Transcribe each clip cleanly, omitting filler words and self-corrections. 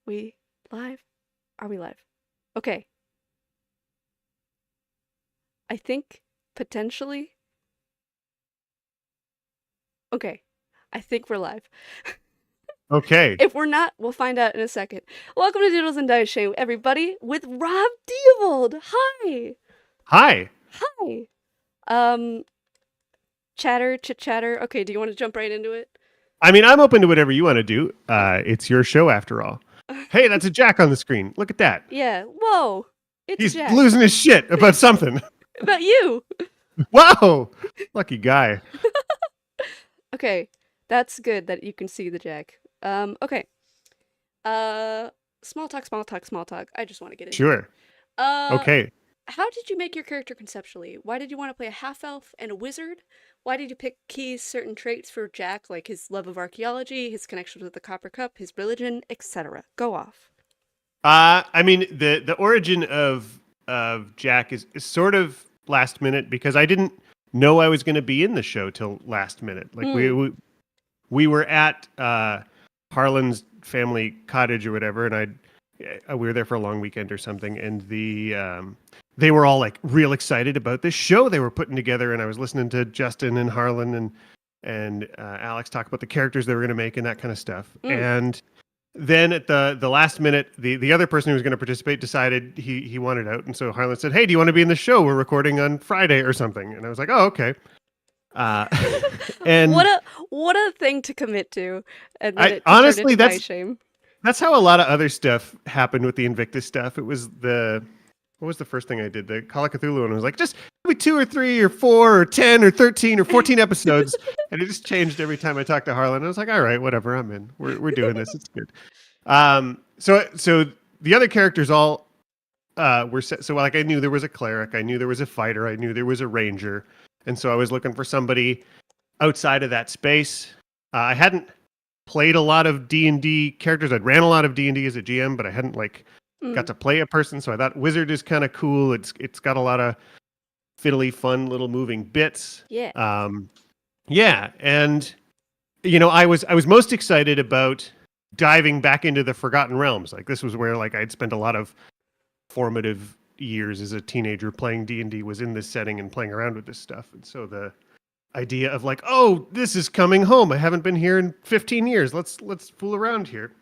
We live? Are we live? Okay. I think potentially. Okay. I think we're live. Okay. If we're not, we'll find out in a second. Welcome to Doodles and Dice Shame, everybody, with Rob Deobald. Hi. Hi. Hi. Um, chatter, chit chatter. Okay, do you want to jump right into it? I mean, I'm open to whatever you want to do. It's your show after all. Hey, that's a Jack on the screen. Look at that. Yeah. Whoa. It's He's Jack. losing his shit about something. About you. Whoa. Lucky guy. Okay. That's good that you can see the Jack. Okay. Uh, small talk, small talk, small talk. I just want to get into it. Sure. Uh, Okay. how did you make your character conceptually? Why did you want to play a half elf and a wizard? Why did you pick keys certain traits for Jack, like his love of archaeology, his connection with the Copper Cup, his religion, etc.? Go off. I mean, the origin of Jack is sort of last minute because I didn't know I was going to be in the show till last minute. Like Mm. we were at Harlan's family cottage or whatever, and we were there for a long weekend or something, and they were all like real excited about this show they were putting together, and I was listening to Justin and Harlan and Alex talk about the characters they were going to make and that kind of stuff, Mm. and then at the last minute, the other person who was going to participate decided he wanted out, and so Harlan said, "Hey, do you want to be in the show? We're recording on Friday or something." And I was like, "Oh, okay." Uh, what and a what a thing to commit to, and then I it to turn honestly, into dice shame. that's how a lot of other stuff happened with the Invictus stuff. It was what was the first thing I did? The Call of Cthulhu one. I was like, just maybe 2 or 3 or 4 or 10 or 13 or 14 episodes, and it just changed every time I talked to Harlan. I was like, all right, whatever, I'm in. We're doing this. It's good. So the other characters all were set. So like I knew there was a cleric, I knew there was a fighter, I knew there was a ranger, and so I was looking for somebody outside of that space. I hadn't played a lot of D&D characters. I'd ran a lot of D&D as a GM, but I hadn't like got Mm. to play a person. So I thought wizard is kind of cool. It's got a lot of fiddly, fun little moving bits. Yeah. Yeah, and I was most excited about diving back into the Forgotten Realms. Like this was where like I'd spent a lot of formative years as a teenager playing D&D, was in this setting and playing around with this stuff. And so the idea of like, oh, this is coming home. I haven't been here in 15 years. Let's fool around here.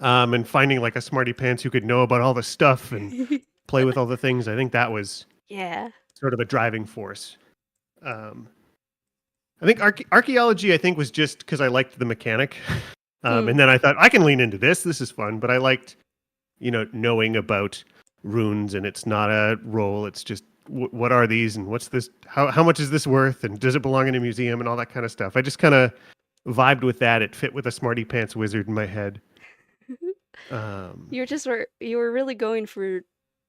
And finding like a smarty pants who could know about all the stuff and play with all the things. I think that was Yeah. sort of a driving force. Um, I think archaeology, I think, was just because I liked the mechanic. Mm. And then I thought I can lean into this. This is fun. But I liked, knowing about runes, and it's not a roll. It's just what are these and what's this? How much is this worth? And does it belong in a museum and all that kind of stuff? I just kind of vibed with that. It fit with a smarty pants wizard in my head. Um, You were really going for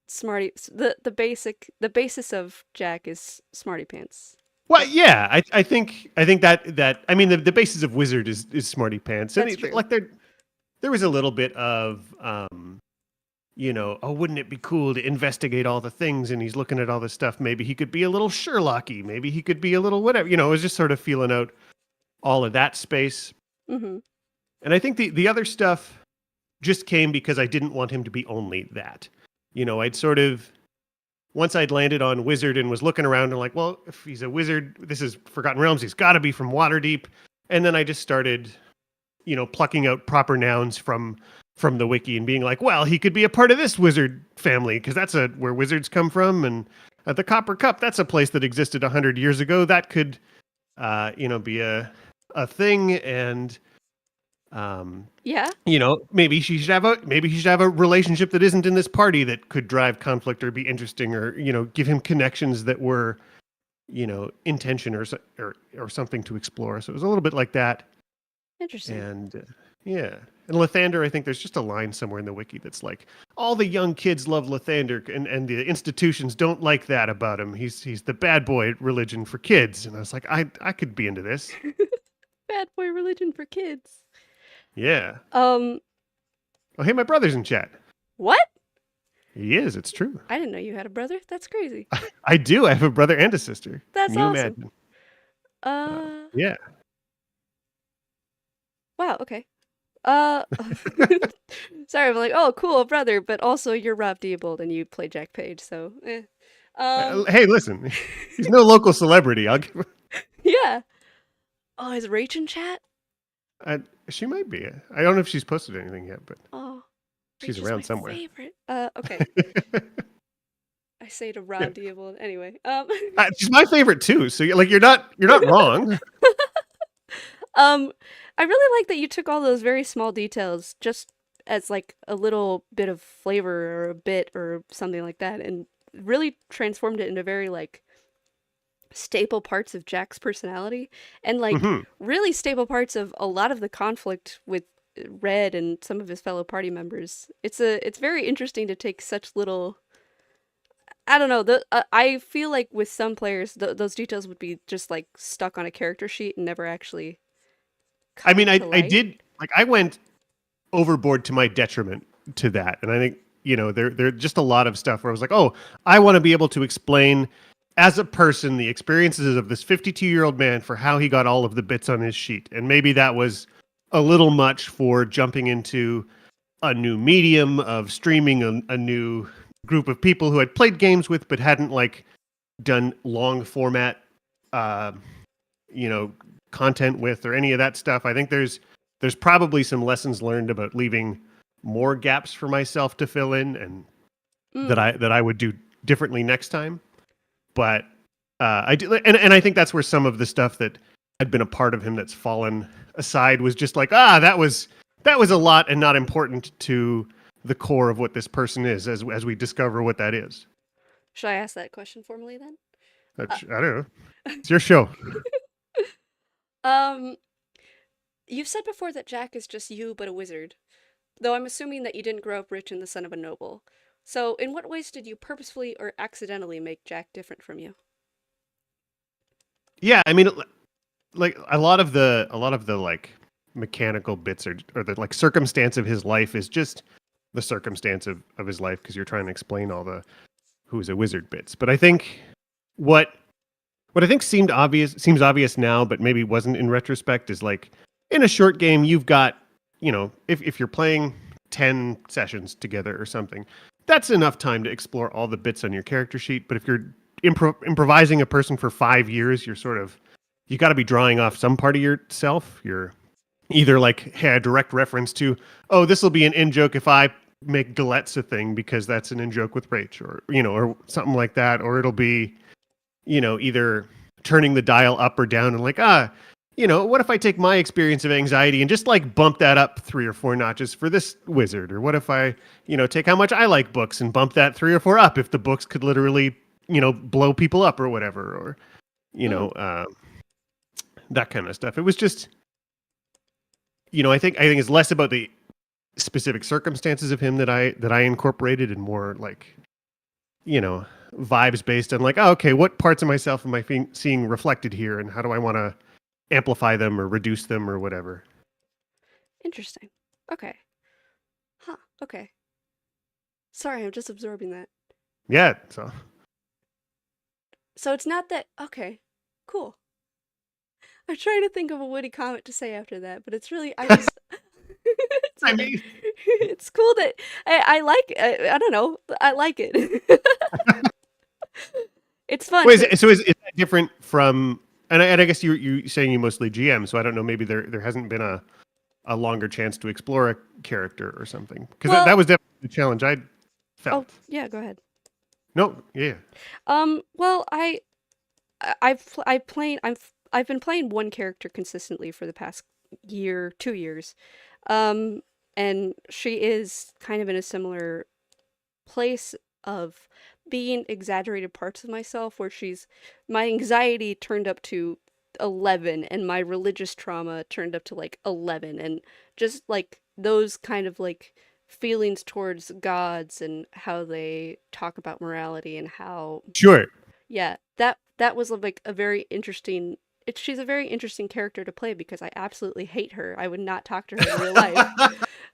smarty. The basis of Jack is smarty pants. well, yeah, I think that I mean the basis of wizard is smarty pants, and That's true. like there was a little bit of oh, wouldn't it be cool to investigate all the things? And he's looking at all this stuff. Maybe he could be a little Sherlocky. Maybe he could be a little whatever. It was just sort of feeling out all of that space. Mm-hmm. And I think the other stuff just came because I didn't want him to be only that. I'd sort of once I'd landed on wizard and was looking around and like, well, if he's a wizard, this is Forgotten Realms. He's got to be from Waterdeep. And then I just started, plucking out proper nouns from the wiki and being like, well, he could be a part of this wizard family because that's where wizards come from. And the Copper Cup, that's a place that existed 100 years ago. That could, be a thing. And Yeah. maybe he should have a relationship that isn't in this party that could drive conflict or be interesting, or give him connections that were intention or something to explore. So it was a little bit like that. Interesting. And yeah, and Lathander, I think there's just a line somewhere in the wiki that's like, all the young kids love Lathander, and the institutions don't like that about him. He's the bad boy religion for kids. And I was like, I could be into this. Bad boy religion for kids. Yeah. Um. Oh, hey, my brother's in chat. What? He is. It's true. I didn't know you had a brother. That's crazy. I do. I have a brother and a sister. That's Can you awesome. imagine? Uh. Yeah. Wow. Okay. Uh. Sorry, I'm like, oh, cool, brother, but also you're Rob Deobald and you play Jack Page, so eh. Um, Hey, listen, he's no local celebrity. I'll give. yeah. Oh, is Rach in chat? I, she might be. I don't know if she's posted anything yet, but Oh, she's Rach is around my somewhere. favorite. Okay. I say to Yeah, Rob Deobald. Anyway, she's my favorite too. So like, you're not wrong. um, I really like that you took all those very small details just as like a little bit of flavor or a bit or something like that, and really transformed it into very like staple parts of Jack's personality and like Hmm. really staple parts of a lot of the conflict with Red and some of his fellow party members. It's very interesting to take such little. I don't know. I feel like with some players, those details would be just like stuck on a character sheet and never actually I come mean, to I light. did like I went overboard to my detriment to that, and I think there just a lot of stuff where I was like, oh, I want to be able to explain as a person the experiences of this 52-year-old man for how he got all of the bits on his sheet, and maybe that was a little much for jumping into a new medium of streaming a new group of people who had played games with but hadn't like done long format uh you know content with or any of that stuff. I think there's probably some lessons learned about leaving more gaps for myself to fill in, and that Mm, I would do differently next time. But I do, and I think that's where some of the stuff that had been a part of him that's fallen aside was just like, that was a lot and not important to the core of what this person is, as we discover what that is. should I ask that question formally then? Uh, I don't know. It's your show. um, you've said before that Jack is just you but a wizard, though I'm assuming that you didn't grow up rich and the son of a noble. So, in what ways did you purposefully or accidentally make Jack different from you? Yeah, I mean, like a lot of the like mechanical bits or the like circumstance of his life is just the circumstance of his life because you're trying to explain all the who's a wizard bits. But I think what what I think seems obvious now, but maybe wasn't in retrospect, is like in a short game you've got, if you're playing 10 sessions together or something, that's enough time to explore all the bits on your character sheet. But if you're improvising a person for 5 years, you got to be drawing off some part of yourself. You're either like, hey, a direct reference to, oh, this will be an in joke if I make Galette's a thing because that's an in joke with Rach, or something like that, or it'll be, either turning the dial up or down and like, what if I take my experience of anxiety and just like bump that up 3 or 4 notches for this wizard? Or what if I, take how much I like books and bump that 3 or 4 up if the books could literally, blow people up or whatever, or, you know, Mm, uh, that kind of stuff. It was just, I think it's less about the specific circumstances of him that I incorporated, and more like, you know, vibes based on like, oh, okay, what parts of myself am I seeing reflected here, and how do I want to amplify them or reduce them or whatever. interesting. Okay. Huh. Okay. Sorry, I'm just absorbing that. Yeah, so So it's not that. Okay. Cool. I'm trying to think of a witty comment to say after that, but it's really. I just. it's, I mean, it's cool that I like. I don't know. I like it. it's fun wait, because. is that different from? And I guess you saying you mostly GM, so I don't know. Maybe there hasn't been a longer chance to explore a character or something, because that Well. was definitely the challenge I Oh felt. yeah. Go ahead. No, yeah, Well, I've been playing one character consistently for the past year, 2 years, um, and she is kind of in a similar place of being exaggerated parts of myself, where my anxiety turned up to 11 and my religious trauma turned up to like 11, and just like those kind of like feelings towards gods and how they talk about morality and how sure. yeah, that was like a very interesting. She's a very interesting character to play because I absolutely hate her. I would not talk to her in real life,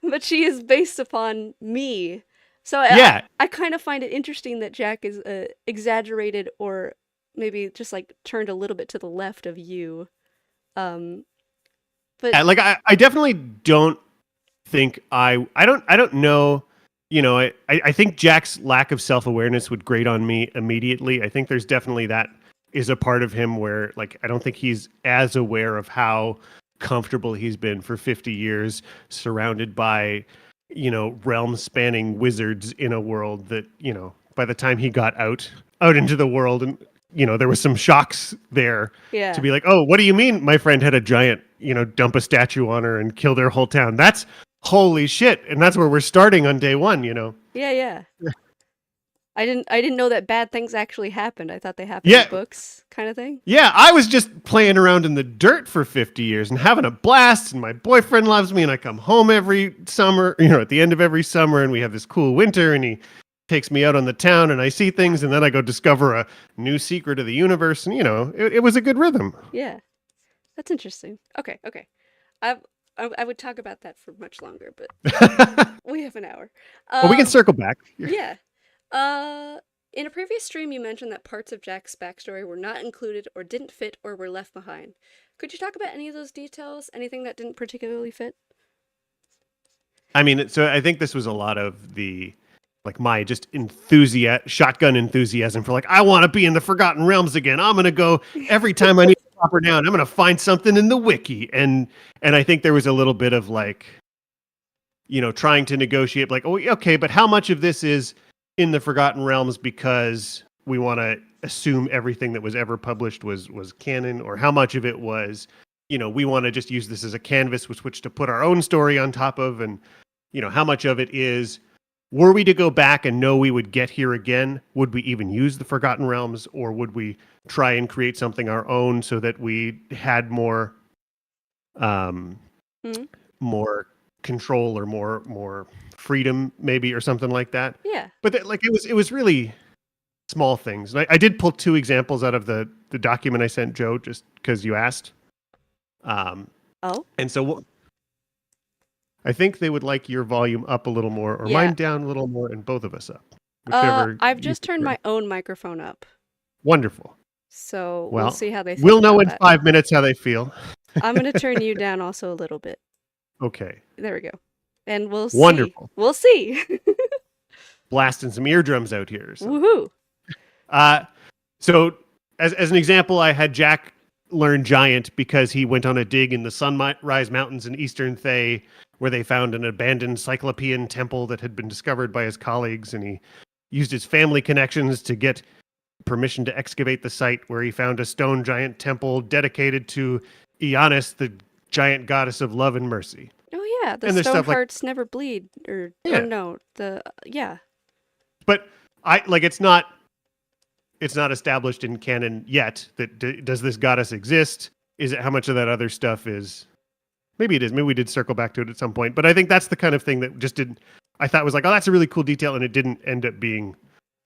but she is based upon me. So Yeah, I kind of find it interesting that Jack is exaggerated or maybe just like turned a little bit to the left of you. Um, but like I definitely don't think I don't know. I think Jack's lack of self-awareness would grate on me immediately. I think there's definitely that is a part of him where like I don't think he's as aware of how comfortable he's been for 50 years surrounded by realm spanning wizards in a world that by the time he got out into the world and there was some shocks there to Yeah. be like, oh, what do you mean my friend had a giant dump a statue on her and kill their whole town? That's holy shit. And that's where we're starting on day one. Yeah, yeah. I didn't know that bad things actually happened. I thought they happened in Yeah. books kind of thing. Yeah, I was just playing around in the dirt for 50 years and having a blast, and my boyfriend loves me, and I come home every summer, at the end of every summer, and we have this cool winter, and he takes me out on the town, and I see things, and then I go discover a new secret of the universe, and, it was a good rhythm. Yeah. That's interesting. Okay, okay. I would talk about that for much longer, but we have an hour. Well, we can circle back. Yeah. In a previous stream, you mentioned that parts of Jack's backstory were not included or didn't fit or were left behind. Could you talk about any of those details? Anything that didn't particularly fit? I mean, so I think this was a lot of the my just shotgun enthusiasm for I want to be in the Forgotten Realms again. I'm gonna go every time I need a proper noun. I'm gonna find something in the wiki, and I think there was a little bit of trying to negotiate oh, okay, but how much of this is in the Forgotten Realms because we want to assume everything that was ever published was canon, or how much of it was we want to just use this as a canvas with which to put our own story on top of, and how much of it is, were we to go back and know we would get here again, would we even use the Forgotten Realms, or would we try and create something our own so that we had more more control or more freedom maybe, or something like that? Yeah. But it was really small things. And I did pull two examples out of the document I sent Joe just because you asked. Oh. And so I think they would like your volume up a little more, or Yeah. mine down a little more, and both of us up. Whichever I've just turned my own microphone up. Wonderful. So Well, we'll see how they feel. We'll know about in that. 5 minutes how they feel. I'm going to turn you down also a little bit. Okay. There we go. And we'll see. Wonderful. We'll see. Blasting some eardrums out here. Woohoo. So as an example, I had Jack learn giant because he went on a dig in the Sunrise Mountains in Eastern Thay, where they found an abandoned Cyclopean temple that had been discovered by his colleagues, and he used his family connections to get permission to excavate the site, where he found a stone giant temple dedicated to Ionis, the giant goddess of love and mercy. Oh yeah, the And there's stone stuff hearts never bleed, or no, yeah. But it's not established in canon yet that does this goddess exist? Is it, how much of that other stuff is? Maybe it is. Maybe we did circle back to it at some point. But I think that's the kind of thing that just didn't. I thought was oh, that's a really cool detail, and it didn't end up being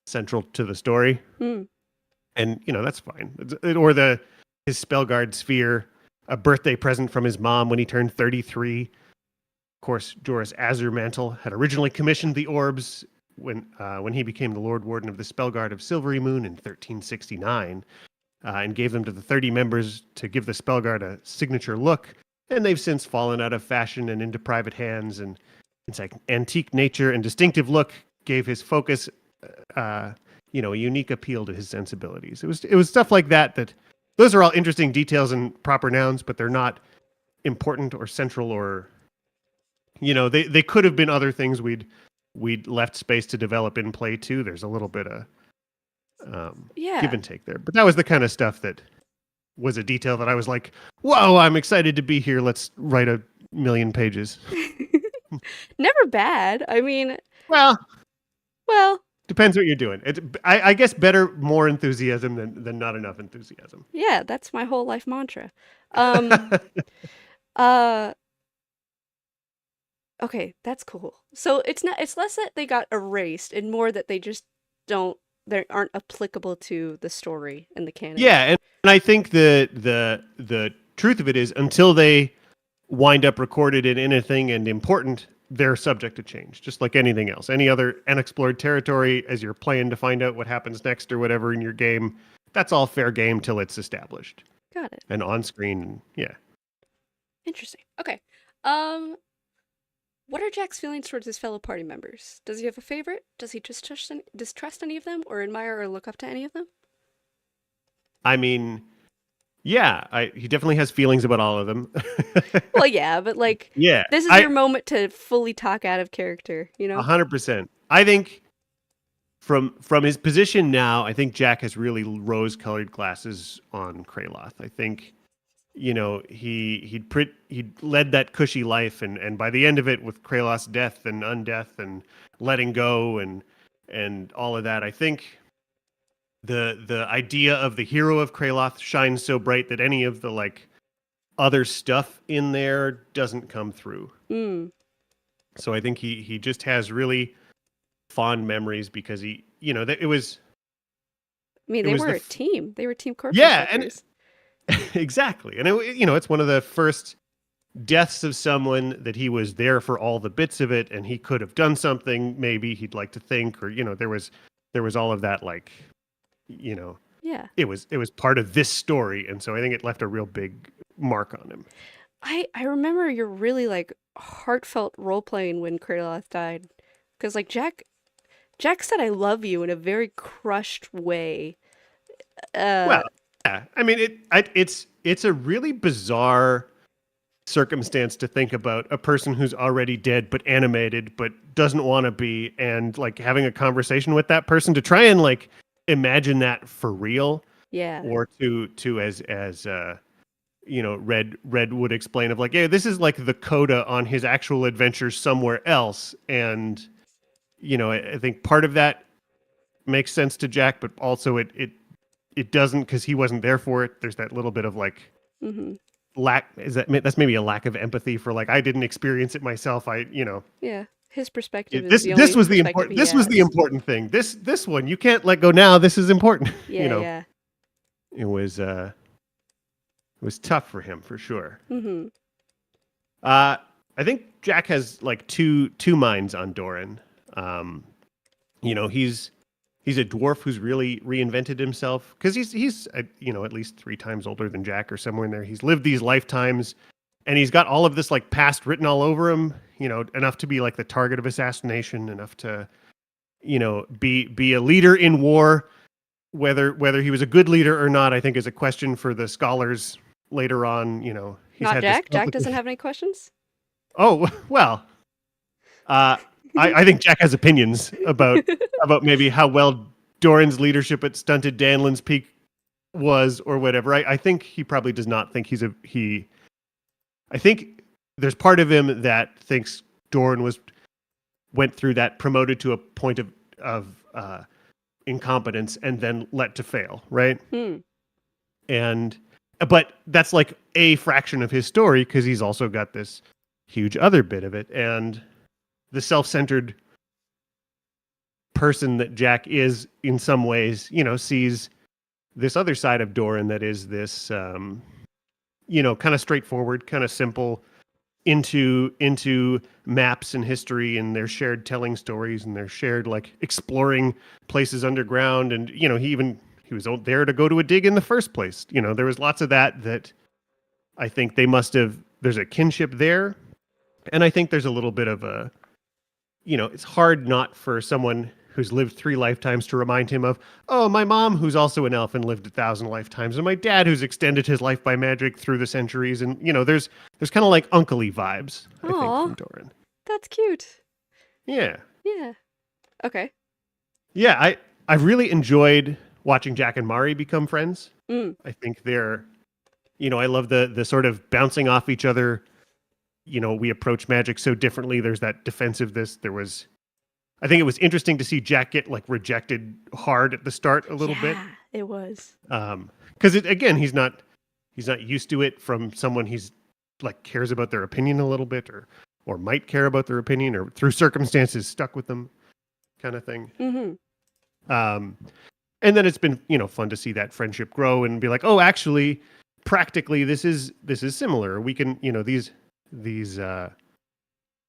central to the story. And that's fine. Or his Spellguard sphere, a birthday present from his mom when he turned 33. Of course, Joris Azurmantle had originally commissioned the orbs when he became the Lord Warden of the Spellguard of Silvery Moon in 1369, and gave them to the 30 members to give the Spellguard a signature look. And they've since fallen out of fashion and into private hands. And it's antique nature and distinctive look gave his focus, a unique appeal to his sensibilities. It was stuff like that. Those are all interesting details and proper nouns, but they're not important or central, or they could have been other things we'd left space to develop in play too. There's a little bit of give and take there, but that was the kind of stuff that was a detail that I was like, whoa, I'm excited to be here. Let's write 1,000,000 pages. Never bad. I mean, well, depends what you're doing. I guess more enthusiasm than not enough enthusiasm. Yeah, that's my whole life mantra. Okay, that's cool. So it's less that they got erased and more that they just they aren't applicable to the story and the canon. Yeah, and I think the truth of it is, until they wind up recorded in anything and important, they're subject to change, just like anything else. Any other unexplored territory, as you're playing to find out what happens next or whatever in your game, that's all fair game till it's established. Got it. And on screen, yeah. Interesting. Okay. What are Jack's feelings towards his fellow party members? Does he have a favorite? Does he distrust any of them, or admire or look up to any of them? I mean, yeah, he definitely has feelings about all of them. Well, yeah, but like, Yeah, this is your moment to fully talk out of character, you know? 100%. I think from his position now, I think Jack has really rose-colored glasses on Kraloth. I think, he'd led that cushy life, and by the end of it, with Kraloth's death and undeath and letting go and all of that, I think the idea of the hero of Kraloth shines so bright that any of the like other stuff in there doesn't come through. Mm. So I think he just has really fond memories because it was. I mean, It they was were a team. They were Team Corporate yeah, and Workers. exactly, and it's one of the first deaths of someone that he was there for all the bits of it, and he could have done something. Maybe he'd like to think, or there was all of that, like, you know, Yeah. it was part of this story, and so I think it left a real big mark on him. I remember your really like heartfelt role playing when Kraloth died, because like Jack said I love you in a very crushed way. Well, Uh, yeah, I mean it's a really bizarre circumstance to think about a person who's already dead but animated but doesn't want to be, and like having a conversation with that person to try and like imagine that for real, yeah. or to as Red would explain of like, yeah, this is like the coda on his actual adventures somewhere else, and I think part of that makes sense to Jack, but also it doesn't, because he wasn't there for it. There's that little bit of like Mm-hmm. that's maybe a lack of empathy for like, I didn't experience it myself. Yeah. His perspective is the This only was the perspective important he this was the has. important thing. This one you can't let go now. This is important. Yeah, yeah. It was tough for him for sure. Mm-hmm. I think Jack has like two minds on Doran. He's a dwarf who's really reinvented himself, because he's at least 3 times older than Jack, or somewhere in there. He's lived these lifetimes, and he's got all of this like past written all over him. Enough to be like the target of assassination, enough to be a leader in war. Whether he was a good leader or not, I think, is a question for the scholars later on. He's Not had this Jack. Jack doesn't have any questions. Oh, well, I think Jack has opinions about maybe how well Doran's leadership at stunted Danlin's Peak was, or whatever. I think he probably does not think I think there's part of him that thinks Doran went through that, promoted to a point of incompetence, and then let to fail, right? Hmm. But that's like a fraction of his story, because he's also got this huge other bit of it, and the self-centered person that Jack is in some ways, sees this other side of Doran that is this, kind of straightforward, kind of simple, into maps and history, and their shared telling stories, and their shared like exploring places underground, and he was there to go to a dig in the first place. There was lots of that I think there's a kinship there, and I think there's a little bit of a, it's hard not for someone who's lived 3 lifetimes to remind him of, oh, my mom, who's also an elf and lived 1,000 lifetimes, and my dad, who's extended his life by magic through the centuries. And, there's kind of like uncle-y vibes, I think, Aw, from Doran. that's cute. Yeah. Yeah. Okay. Yeah, I've really enjoyed watching Jack and Mari become friends. Mm. I think they're, I love the sort of bouncing off each other. We approach magic so differently. There's that defensiveness. I think it was interesting to see Jack get like rejected hard at the start a little bit. Yeah, it was. Because again, he's not used to it from someone he's like cares about their opinion a little bit, or might care about their opinion, or through circumstances stuck with them, kind of thing. Mm-hmm. And then it's been fun to see that friendship grow and be like, oh, actually, practically this is similar. We can these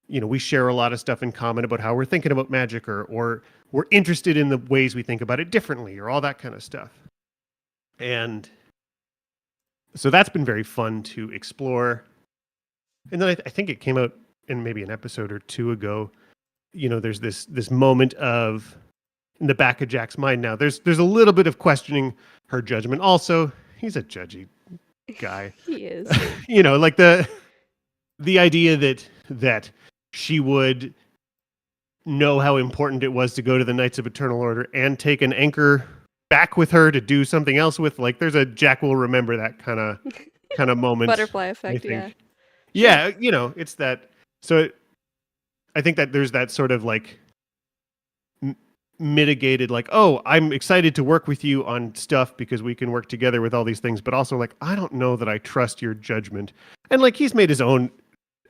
we share a lot of stuff in common about how we're thinking about magic, or we're interested in the ways we think about it differently, or all that kind of stuff. And so that's been very fun to explore. And then I think it came out in maybe an episode or two ago, there's this moment of in the back of Jack's mind now. There's a little bit of questioning her judgment. Also, he's a judgy guy. He is. Like the idea that she would know how important it was to go to the Knights of Eternal Order and take an anchor back with her to do something else with. Like, there's a Jack will remember that kind of moment. Butterfly I effect, think. yeah. Yeah, it's that. So I think that there's that sort of like mitigated, like, oh, I'm excited to work with you on stuff because we can work together with all these things, but also like, I don't know that I trust your judgment. And like, he's made his own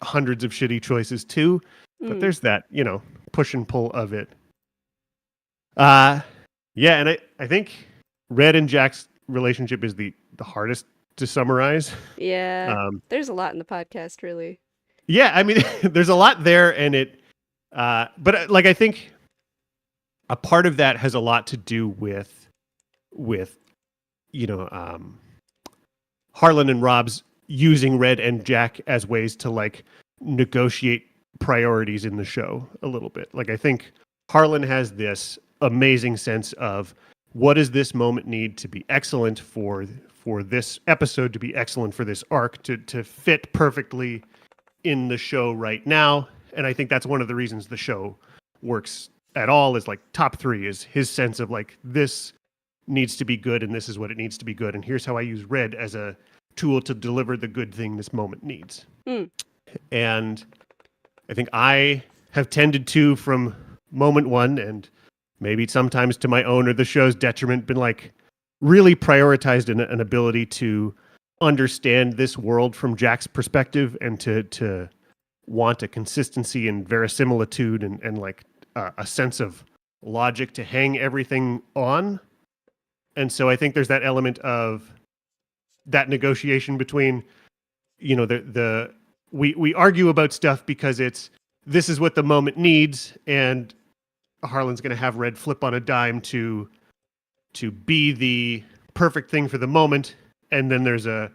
hundreds of shitty choices too, but there's that, push and pull of it. Yeah, and I think Red and Jack's relationship is the hardest to summarize. Yeah. There's a lot in the podcast, really. Yeah, I mean, there's a lot there, and but like, I think a part of that has a lot to do with Harlan and Rob's using Red and Jack as ways to like negotiate priorities in the show a little bit. Like, I think Harlan has this amazing sense of what does this moment need to be excellent for this episode, to be excellent for this arc, to fit perfectly in the show right now. And I think that's one of the reasons the show works at all, is like top 3 is his sense of like, this needs to be good and this is what it needs to be good. And here's how I use Red as a tool to deliver the good thing this moment needs. And I think I have tended to, from moment one, and maybe sometimes to my own or the show's detriment, been like really prioritized an ability to understand this world from Jack's perspective, and to want a consistency and verisimilitude and like a sense of logic to hang everything on. And so I think there's that element of that negotiation between, we argue about stuff because this is what the moment needs, and Harlan's going to have Red flip on a dime to be the perfect thing for the moment. And then there's a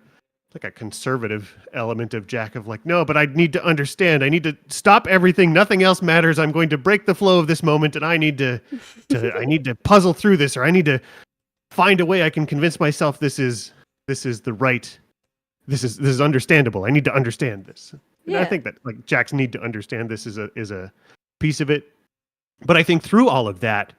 conservative element of Jack of like, no, but I need to understand. I need to stop everything. Nothing else matters. I'm going to break the flow of this moment, and I need to puzzle through this, or I need to find a way I can convince myself this is the right. This is understandable. I need to understand this. And I think that like Jack's need to understand this is a piece of it. But I think through all of that,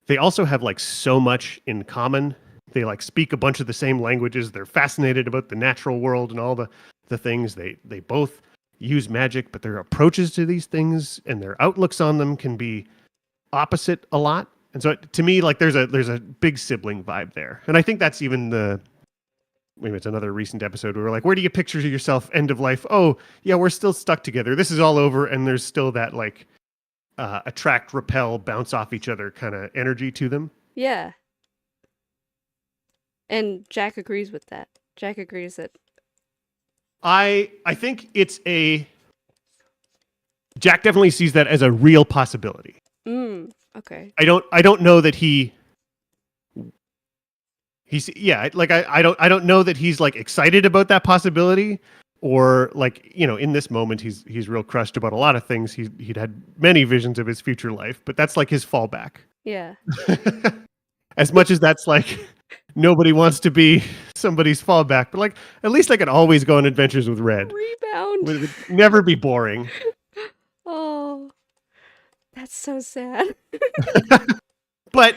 they also have like so much in common. They like speak a bunch of the same languages. They're fascinated about the natural world and all the things. They both use magic, but their approaches to these things and their outlooks on them can be opposite a lot. And so to me, like there's a big sibling vibe there. And I think that's even maybe it's another recent episode where we're like, where do you picture yourself end of life? Oh, yeah, we're still stuck together. This is all over. And there's still that like attract, repel, bounce off each other kind of energy to them. Yeah. And Jack agrees with that. Jack agrees that I think Jack definitely sees that as a real possibility. Okay. I don't know that he's like I don't know that he's like excited about that possibility, or like, in this moment he's real crushed about a lot of things. He'd had many visions of his future life, but that's like his fallback. Yeah. As much as that's like nobody wants to be somebody's fallback, but like at least I could always go on adventures with Red. Rebound. It would never be boring. Oh, that's so sad. But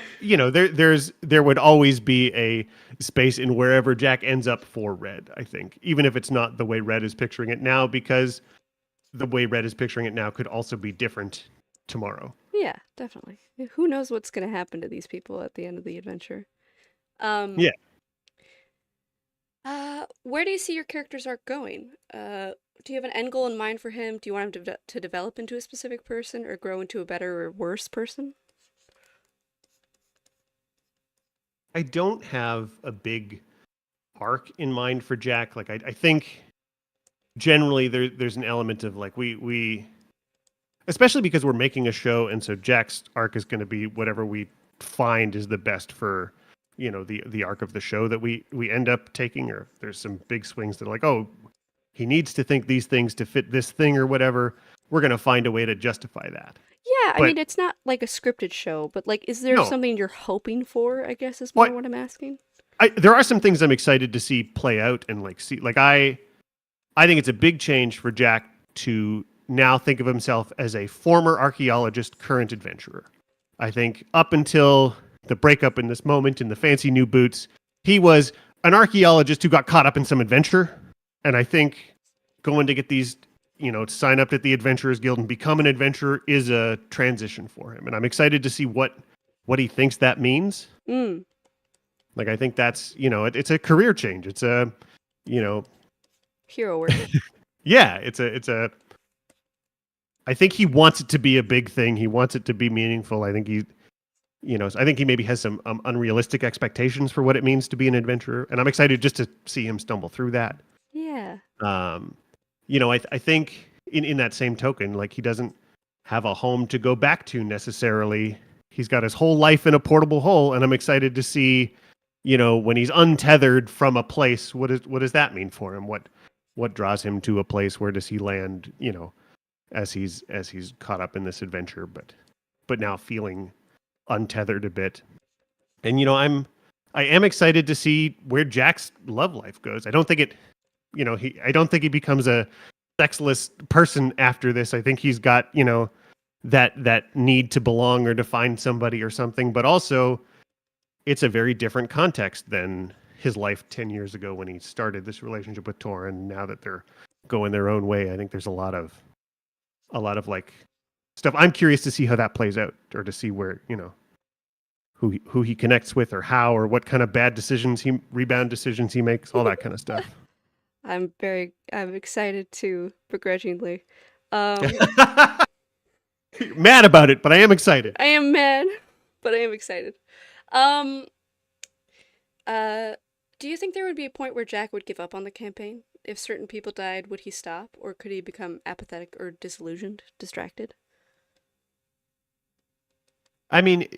there would always be a space in wherever Jack ends up for Red, I think, even if it's not the way Red is picturing it now, because the way Red is picturing it now could also be different tomorrow. Yeah, definitely. Who knows what's going to happen to these people at the end of the adventure? Yeah. Where do you see your character's arc going? Do you have an end goal in mind for him? Do you want him to develop into a specific person, or grow into a better or worse person? I don't have a big arc in mind for Jack. Like I think generally there's an element of like we especially because we're making a show, and so Jack's arc is going to be whatever we find is the best for the arc of the show that we end up taking. Or there's some big swings that are like, oh, he needs to think these things to fit this thing or whatever. we're gonna find a way to justify that. Yeah, I But mean, it's not like a scripted show, but like, is there no, something you're hoping for? I guess is more what what I'm asking. there are some things I'm excited to see play out and like see. Like I think it's a big change for Jack to now think of himself as a former archaeologist, current adventurer. I think up until the breakup in this moment in the fancy new boots, he was an archaeologist who got caught up in some adventure. And I think going to get these, to sign up at the Adventurers Guild and become an adventurer is a transition for him. And I'm excited to see what he thinks that means. Mm, Like I think that's, it's a career change. It's a, you know, hero work. yeah, it's a I think he wants it to be a big thing. He wants it to be meaningful. I think I think he maybe has some unrealistic expectations for what it means to be an adventurer, and I'm excited just to see him stumble through that. Yeah. Um, I think in that same token, like he doesn't have a home to go back to necessarily. He's got his whole life in a portable hole, and I'm excited to see, when he's untethered from a place, what does that mean for him? What draws him to a place? Where does he land? As he's caught up in this adventure, but now feeling untethered a bit. And I am excited to see where Jack's love life goes. I don't think I don't think he becomes a sexless person after this. I think he's got, that need to belong or to find somebody or something, but also it's a very different context than his life 10 years ago when he started this relationship with Torin. Now that they're going their own way, I think there's a lot of like stuff. I'm curious to see how that plays out, or to see where, who he connects with, or how, or what kind of rebound decisions he makes, all that kind of stuff. I'm excited too, begrudgingly. Um, Mad about it, but I am excited. I am mad, but I am excited. Um, do you think there would be a point where Jack would give up on the campaign? If certain people died, would he stop, or could he become apathetic or disillusioned, distracted? I mean,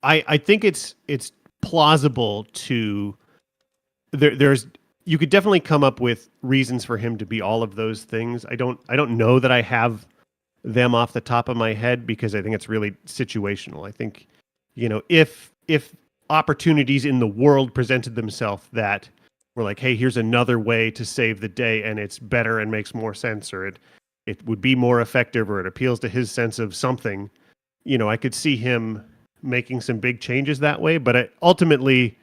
I think it's plausible to there's you could definitely come up with reasons for him to be all of those things. I don't know that I have them off the top of my head, because I think it's really situational. I think, if opportunities in the world presented themselves that were like, hey, here's another way to save the day, and it's better and makes more sense, or it would be more effective, or it appeals to his sense of something, I could see him making some big changes that way. But ultimately,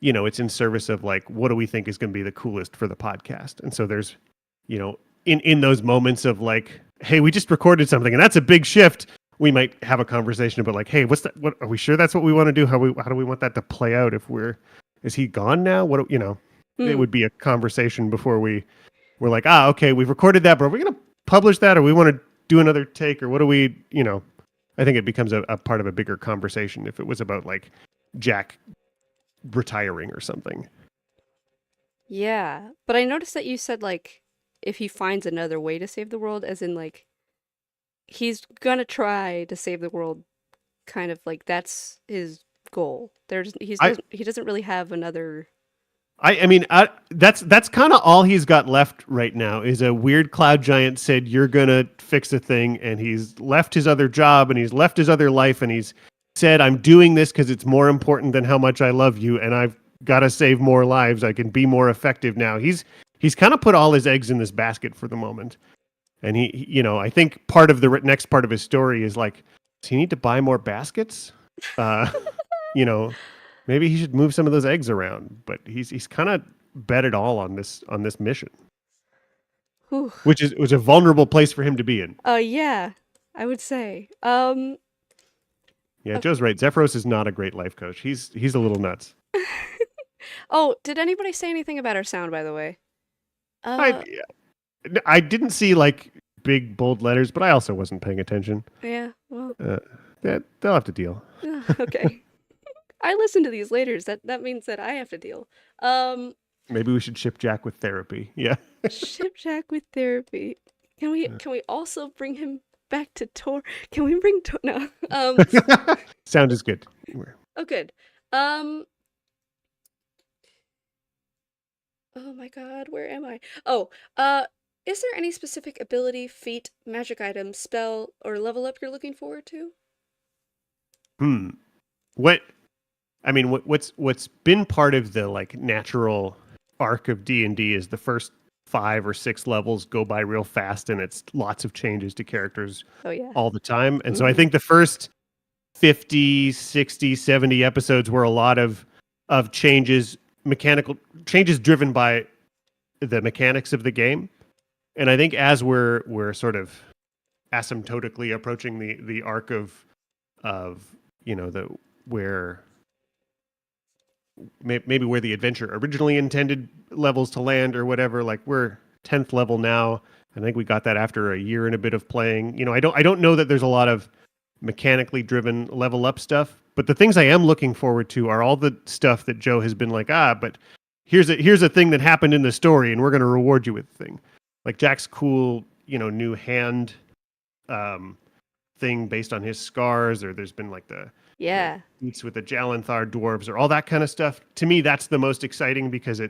it's in service of like, what do we think is going to be the coolest for the podcast? And so there's, in those moments of like, hey, we just recorded something and that's a big shift, we might have a conversation about like, hey, what's that? What are we sure that's what we want to do? How do we want that to play out? Is he gone now? It would be a conversation before we're like, okay, we've recorded that, but are we going to publish that, or we want to do another take, or what do we, I think it becomes a part of a bigger conversation if it was about like Jack retiring or something. Yeah, but I noticed that you said like if he finds another way to save the world, as in like he's gonna try to save the world, kind of like that's his goal. He doesn't really have another. I mean, that's kind of all he's got left right now is a weird cloud giant said, you're going to fix a thing. And he's left his other job, and he's left his other life. And he's said, I'm doing this because it's more important than how much I love you. And I've got to save more lives. I can be more effective now. He's kind of put all his eggs in this basket for the moment. And I think part of the next part of his story is like, does he need to buy more baskets? You know, maybe he should move some of those eggs around, but he's kind of bet it all on this mission, Whew. which was a vulnerable place for him to be in. Yeah, I would say. Yeah, Joe's right. Zephyros is not a great life coach. He's a little nuts. Oh, did anybody say anything about our sound, by the way? I didn't see like big bold letters, but I also wasn't paying attention. Yeah, well, They'll have to deal. okay. I listen to these later. That means that I have to deal. Maybe we should ship Jack with therapy. Yeah. Ship Jack with therapy. Can we also bring him back to Tor? Can we bring Tor? No. Sound is good. Oh, good. Oh my God, where am I? Oh, Is there any specific ability, feat, magic item, spell, or level up you're looking forward to? Hmm. What what's been part of the like natural arc of D&D is the first 5 or 6 levels go by real fast, and it's lots of changes to characters Oh yeah. all the time. And so I Mm-hmm. think the first 50, 60, 70 episodes were a lot of changes, mechanical changes driven by the mechanics of the game. And I think as we're sort of asymptotically approaching the arc of the where maybe where the adventure originally intended levels to land or whatever, like we're 10th level now. I think we got that after a year and a bit of playing. I don't know that there's a lot of mechanically driven level up stuff, but the things I am looking forward to are all the stuff that Joe has been like, but here's a thing that happened in the story, and we're going to reward you with the thing. Like Jack's cool, new hand um, thing based on his scars, or there's been like the Yeah. meets with the Jalanthar dwarves, or all that kind of stuff. To me, that's the most exciting because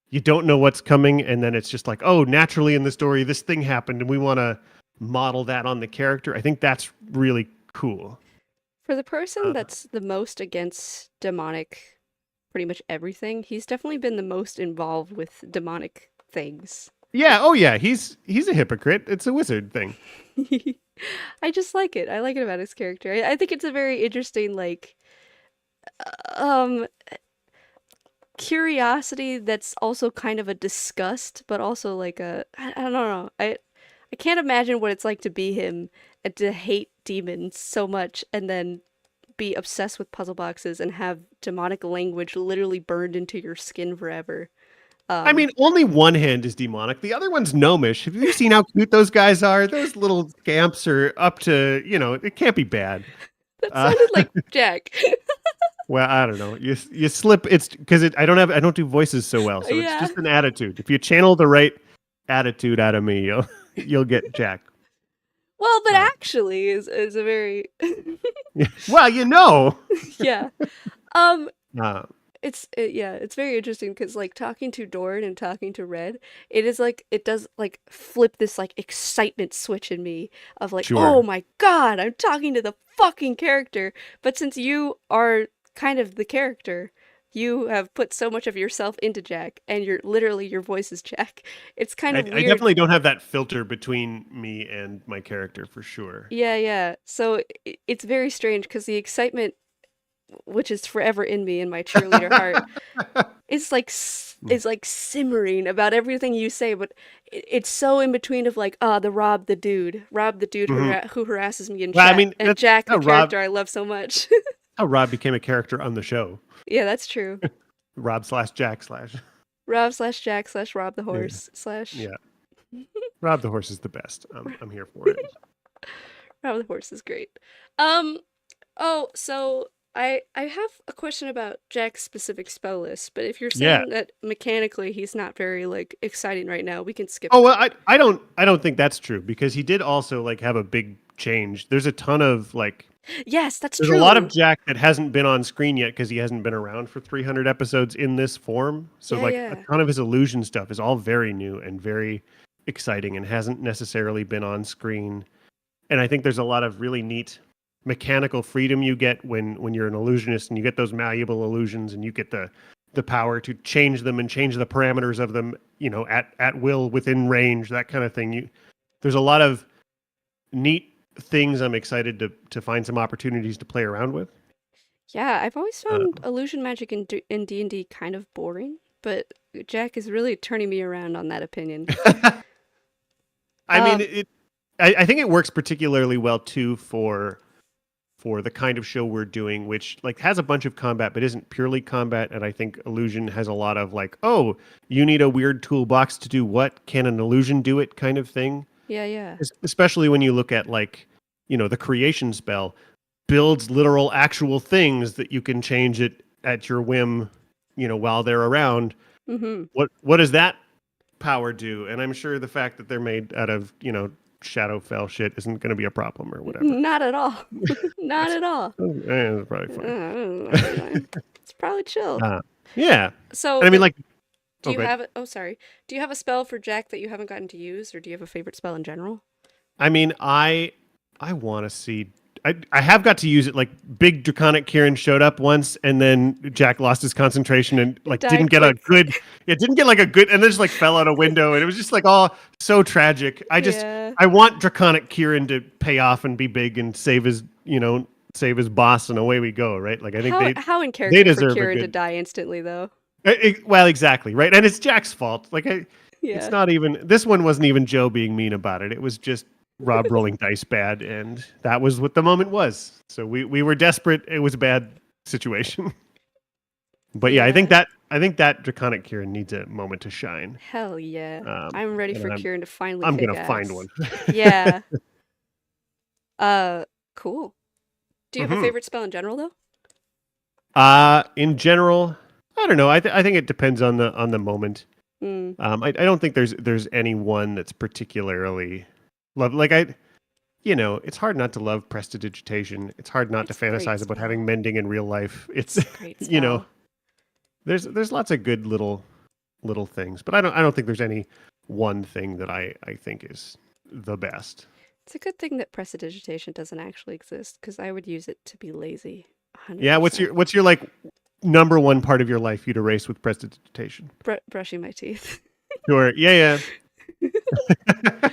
you don't know what's coming, and then it's just like, oh, naturally in the story, this thing happened, and we want to model that on the character. I think that's really cool. For the person Uh, that's the most against demonic, pretty much everything, he's definitely been the most involved with demonic things. yeah, oh yeah, he's a hypocrite. It's a wizard thing. I just like it. I like it about his character. I think it's a very interesting, like, um, curiosity that's also kind of a disgust, but also like I don't know. I can't imagine what it's like to be him and to hate demons so much and then be obsessed with puzzle boxes and have demonic language literally burned into your skin forever. I Um, mean, only one hand is demonic. The other one's gnomish. Have you seen how cute those guys are? Those little scamps are up to, it can't be bad. that Uh, sounded like Jack. well, I don't know. You slip. It's because I don't do voices so well, so it's Yeah. just an attitude. If you channel the right attitude out of me, you'll get Jack. Well, but Uh, actually is a very well, yeah. Um Uh, yeah, it's very interesting because like talking to Dorn and talking to Red, it is like it does like flip this like excitement switch in me of like, oh sure. my God, I'm talking to the fucking character. But since you are kind of the character, you have put so much of yourself into Jack, and you're literally your voice is Jack. It's kind I of weird. definitely don't have that filter between me and my character for sure. Yeah, yeah. So it's very strange because the excitement, which is forever in me in my cheerleader heart, it's like it's like simmering about everything you say, but it's so in between of like, the Rob the dude Mhm. who harasses me in Well, I chat, mean, and that's Jack the how Rob character I love so much. how Rob became a character on the show. Yeah, that's true. Rob/Jack/. Rob/Jack/Rob the Yeah. horse slash Yeah. Rob the horse is the best. I'm here for it. Rob the horse is great. Um, Oh, so I have a question about Jack's specific spell list, but if you're Yeah. saying that mechanically he's not very like exciting right now, we can skip Oh that. well, I don't think that's true because he did also like have a big change. There's a ton of like Yes, that's there's a lot of true. Jack that hasn't been on screen yet because he hasn't been around for 300 episodes in this form. So Yeah, like a yeah. ton of his illusion stuff is all very new and very exciting and hasn't necessarily been on screen. And I think there's a lot of really neat mechanical freedom you get when you're an illusionist and you get those malleable illusions and you get the power to change them and change the parameters of them, at will within range, that kind of thing. There's a lot of neat things I'm excited to find some opportunities to play around with. Yeah, I've always Uh, found illusion magic in D&D kind of boring, but Jack is really turning me around on that opinion. I mean, Um, I think it works particularly well too for the kind of show we're doing, which like has a bunch of combat but isn't purely combat. And I think illusion has a lot of like, oh, you need a weird toolbox to do what? Can an illusion do it? Kind of thing. yeah, yeah. Especially when you look at like, the creation spell builds literal actual things that you can change it at your whim, while they're around. Mm-hmm. What does that power do? And I'm sure the fact that they're made out of, Shadowfell shit isn't going to be a problem or whatever. Not at all. Not That's, at all. it's probably fine. It's probably chill. Uh, yeah. And So I mean, the like, Do Oh, you good. have oh sorry. Do you have a spell for Jack that you haven't gotten to use, or do you have a favorite spell in general? I mean, I want to see. I have got to use it. Like big draconic Kieran showed up once, and then Jack lost his concentration and It like didn't died get a quick. good. It didn't get like a good, and then just like fell out a window, and it was just like all so tragic. Yeah. I want draconic Kieran to pay off and be big and save his save his boss, and away we go. Right? Like I think How in they character for deserve a Kieran to good. die instantly though? Well, exactly right, and it's Jack's fault. It's Yeah. not even this one wasn't even Joe being mean about it. It was just Rob rolling dice bad, and that was what the moment was. So we were desperate. It was a bad situation. But yeah, Yeah. I think that Draconic Kieran needs a moment to shine. Hell yeah. Um, I'm ready and for I'm Kieran to finally I'm kick gonna find one. ass. Yeah. Uh, cool. Do you have a hmm favorite spell in general though? In general, I don't know. I think it depends on the moment. Hmm. I don't think there's any one that's particularly love. Like it's hard not to love prestidigitation. It's hard not to It's a great fantasize about having spell. mending in real life. It's It's a great you know, spell. there's lots of good little things, but I don't think there's any one thing that I think is the best. It's a good thing that prestidigitation doesn't actually exist, because I would use it to be lazy. Yeah, 100%. what's your like number one part of your life you'd erase with prestidigitation? Brushing my teeth. Sure. Yeah, yeah.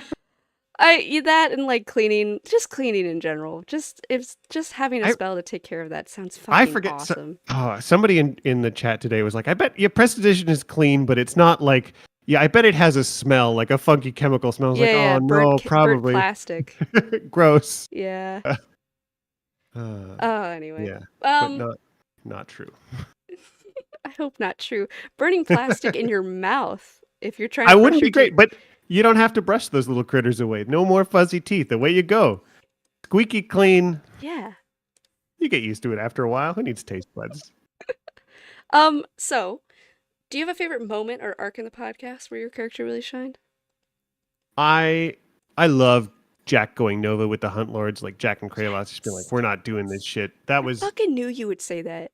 That and like cleaning, just cleaning in general. It's just having a I spell to take care of that sounds I fucking forget. awesome. Somebody in the chat today was like, "I bet your prestidigitation is clean, but it's not like." Yeah, I bet it has a smell, like a funky chemical smell. I was like, Yeah, "Oh yeah, no, burnt probably plastic. gross." Yeah. Uh, Oh, anyway. yeah, but Um, not true. I hope not true. Burning plastic in your mouth if you're trying I to brush wouldn't your be teeth. great, but you don't have to brush those little critters away. No more fuzzy teeth. Away you go. Squeaky clean. Yeah. You get used to it after a while. Who needs taste buds? So, do you have a favorite moment or arc in the podcast where your character really shined? I I love Jack going Nova with the Hunt Lords, like Jack and Kraylos just being like, Yes. we're not doing this shit. That I was fucking knew you would say that.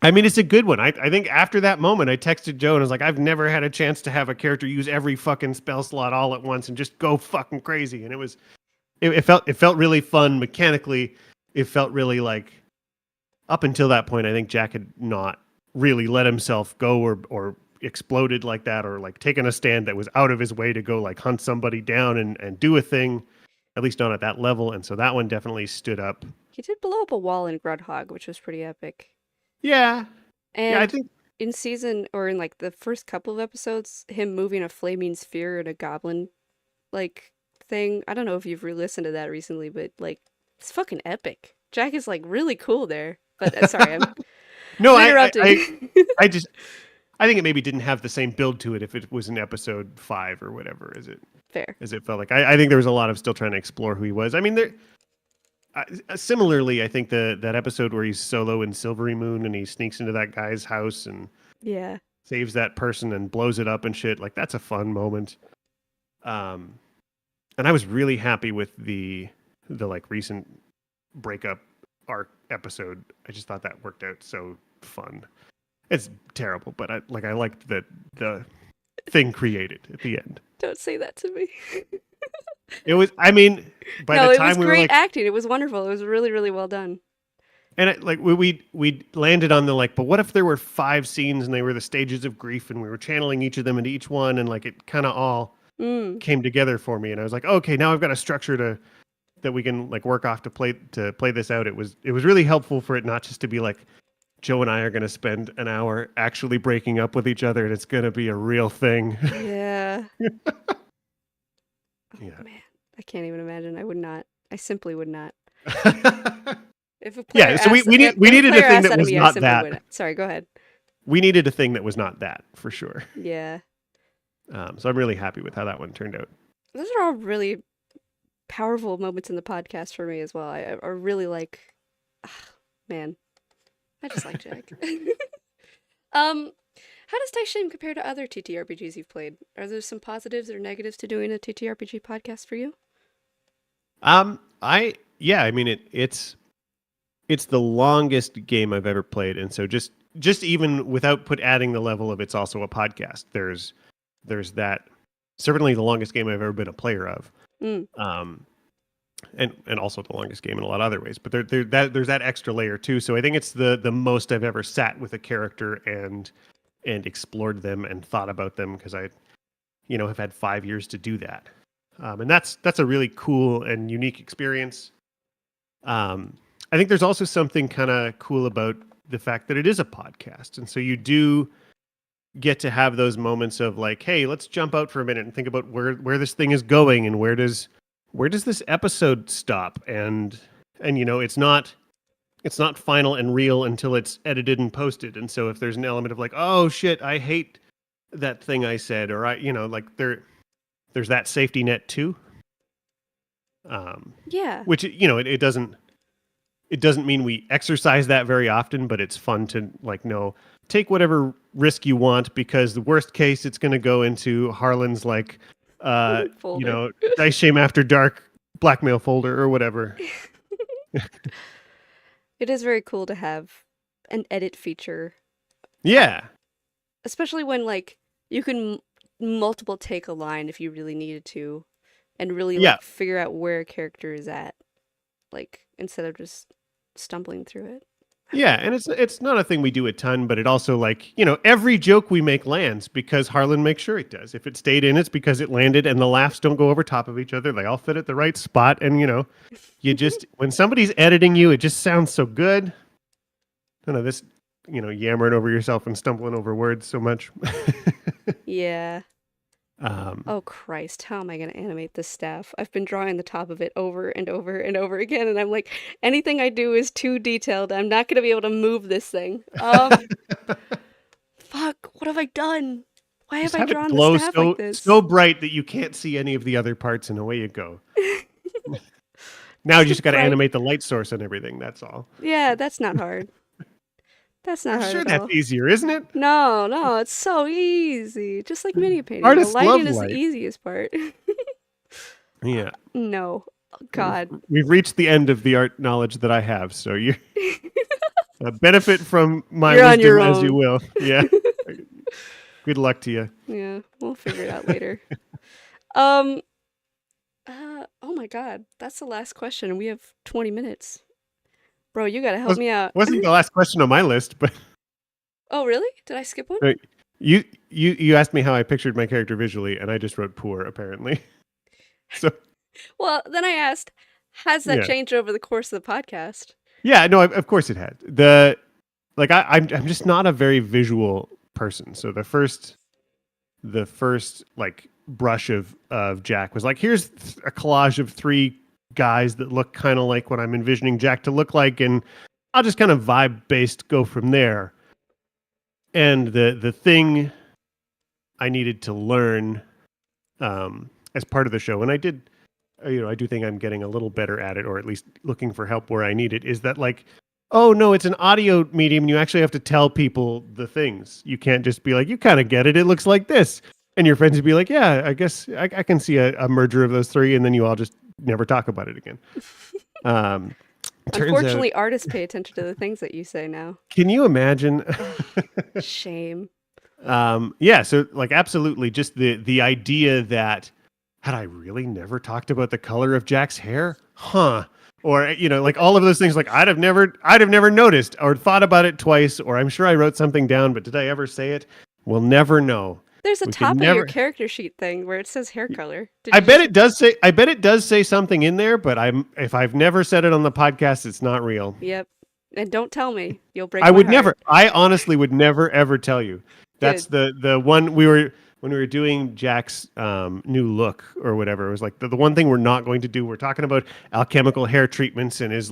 I mean, it's a good one. I think after that moment, I texted Joe and I was like, I've never had a chance to have a character use every fucking spell slot all at once and just go fucking crazy. And it felt really fun mechanically. It felt really like up until that point, I think Jack had not really let himself go or exploded like that or like taken a stand that was out of his way to go like hunt somebody down and do a thing, at least not at that level. And so that one definitely stood up. He did blow up a wall in Grudhog, which was pretty epic. Yeah. Yeah, I And think in season or in like the first couple of episodes, him moving a flaming sphere in a goblin like thing. I don't know if you've re-listened to that recently, but like it's fucking epic. Jack is like really cool there. But sorry, no, I'm interrupting. I just I think it maybe didn't have the same build to it if it was in episode 5 or whatever Fair. as it felt like. I think there was a lot of still trying to explore who he was. I mean, similarly, I think that episode where he's solo in Silvery Moon and he sneaks into that guy's house and Yeah. saves that person and blows it up and shit. Like that's a fun moment. And I was really happy with the like recent breakup arc episode. I just thought that worked out so fun. It's terrible, but I liked that the thing created at the end. Don't say that to me. It was. I mean, by No, the it time was we were great like, acting. It was wonderful. It was really, really well done. and like we landed on the like, but what if there were 5 scenes and they were the stages of grief and we were channeling each of them into each one and like it kind of all Mm. came together for me and I was like, okay, now I've got a structure that we can like work off to play this out. It was really helpful for it not just to be like Joe and I are going to spend an hour actually breaking up with each other and it's going to be a real thing. Yeah. Oh, Yeah. man. I can't even imagine. I would not. I simply would not. If a player Yeah, so asked, we if needed a player thing asked that that of was me, I not simply that. wouldn't. Sorry, go ahead. We needed a thing that was not that for sure. Yeah. So I'm really happy with how that one turned out. Those are all really powerful moments in the podcast for me as well. I really like, man, I just like Jack. How does Taishim compare to other TTRPGs you've played? Are there some positives or negatives to doing a TTRPG podcast for you? I mean it's the longest game I've ever played, and so just just even without adding the level of it's also a podcast. There's that, certainly the longest game I've ever been a player of. Mm. And also the longest game in a lot of other ways. But there's that extra layer too. So I think it's the most I've ever sat with a character and explored them and thought about them, because I, have had 5 years to do that. And that's a really cool and unique experience. I think there's also something kind of cool about the fact that it is a podcast. And so you do get to have those moments of like, hey, let's jump out for a minute and think about where this thing is going, and where does this episode stop? And it's not final and real until it's edited and posted. And so if there's an element of like, oh shit, I hate that thing I said, or there's that safety net too. Yeah. Which, it doesn't mean we exercise that very often, but it's fun to take whatever risk you want, because the worst case, it's going to go into Harlan's Dice Shame After Dark blackmail folder or whatever. It is very cool to have an edit feature. Yeah. Especially when you can multiple take a line if you really needed to, and really figure out where a character is at, instead of just stumbling through it. Yeah, and it's not a thing we do a ton, but it also every joke we make lands because Harlan makes sure it does. If it stayed in, it's because it landed, and the laughs don't go over top of each other. They all fit at the right spot, and you just when somebody's editing you, it just sounds so good. I don't know, this yammering over yourself and stumbling over words so much. Yeah. Oh Christ, how am I going to animate this staff? I've been drawing the top of it over and over and over again, and I'm like, anything I do is too detailed. I'm not going to be able to move this thing. Fuck, what have I done? Why have I drawn the staff like this? So bright that you can't see any of the other parts, and away you go. Now you just got to animate the light source and everything, that's all. Yeah, that's not hard. That's not hard I'm sure at all. that's easier, isn't it? No, it's so easy. Just like mini painting. Artists the lighting love is light. the easiest part. Yeah. No. Oh, God. We've reached the end of the art knowledge that I have, so you benefit from my wisdom as you will. Yeah. Good luck to you. Yeah, we'll figure it out later. Oh my God, that's the last question. We have 20 minutes. Bro, you gotta help me out. Wasn't the last question on my list, but oh really? Did I skip one? You asked me how I pictured my character visually, and I just wrote poor, apparently. So well, then I asked, has that changed over the course of the podcast? Yeah, no, of course it had. I'm just not a very visual person. So the first brush of Jack was like, here's a collage of 3 guys that look kind of like what I'm envisioning Jack to look like, and I'll just kind of vibe based go from there. And the thing I needed to learn as part of the show, and I did, I do think I'm getting a little better at it, or at least looking for help where I need it, is that oh no, it's an audio medium, and you actually have to tell people the things. You can't just be like, you kind of get it, it looks like this. And your friends would be like, yeah, I guess I can see a merger of those 3, and then you all just never talk about it again. Unfortunately, artists pay attention to the things that you say now. Can you imagine? Shame. Yeah, so absolutely, just the idea that, had I really never talked about the color of Jack's hair? Huh. Or, all of those things, I'd have never noticed or thought about it twice, or I'm sure I wrote something down, but did I ever say it? We'll never know. There's a top of your character sheet thing where it says hair color. I bet it does say something in there, but if I've never said it on the podcast, it's not real. Yep. And don't tell me. You'll break my heart. Never. I honestly would never ever tell you. That's the one when we were doing Jack's new look or whatever. It was the one thing we're not going to do. We're talking about alchemical hair treatments and his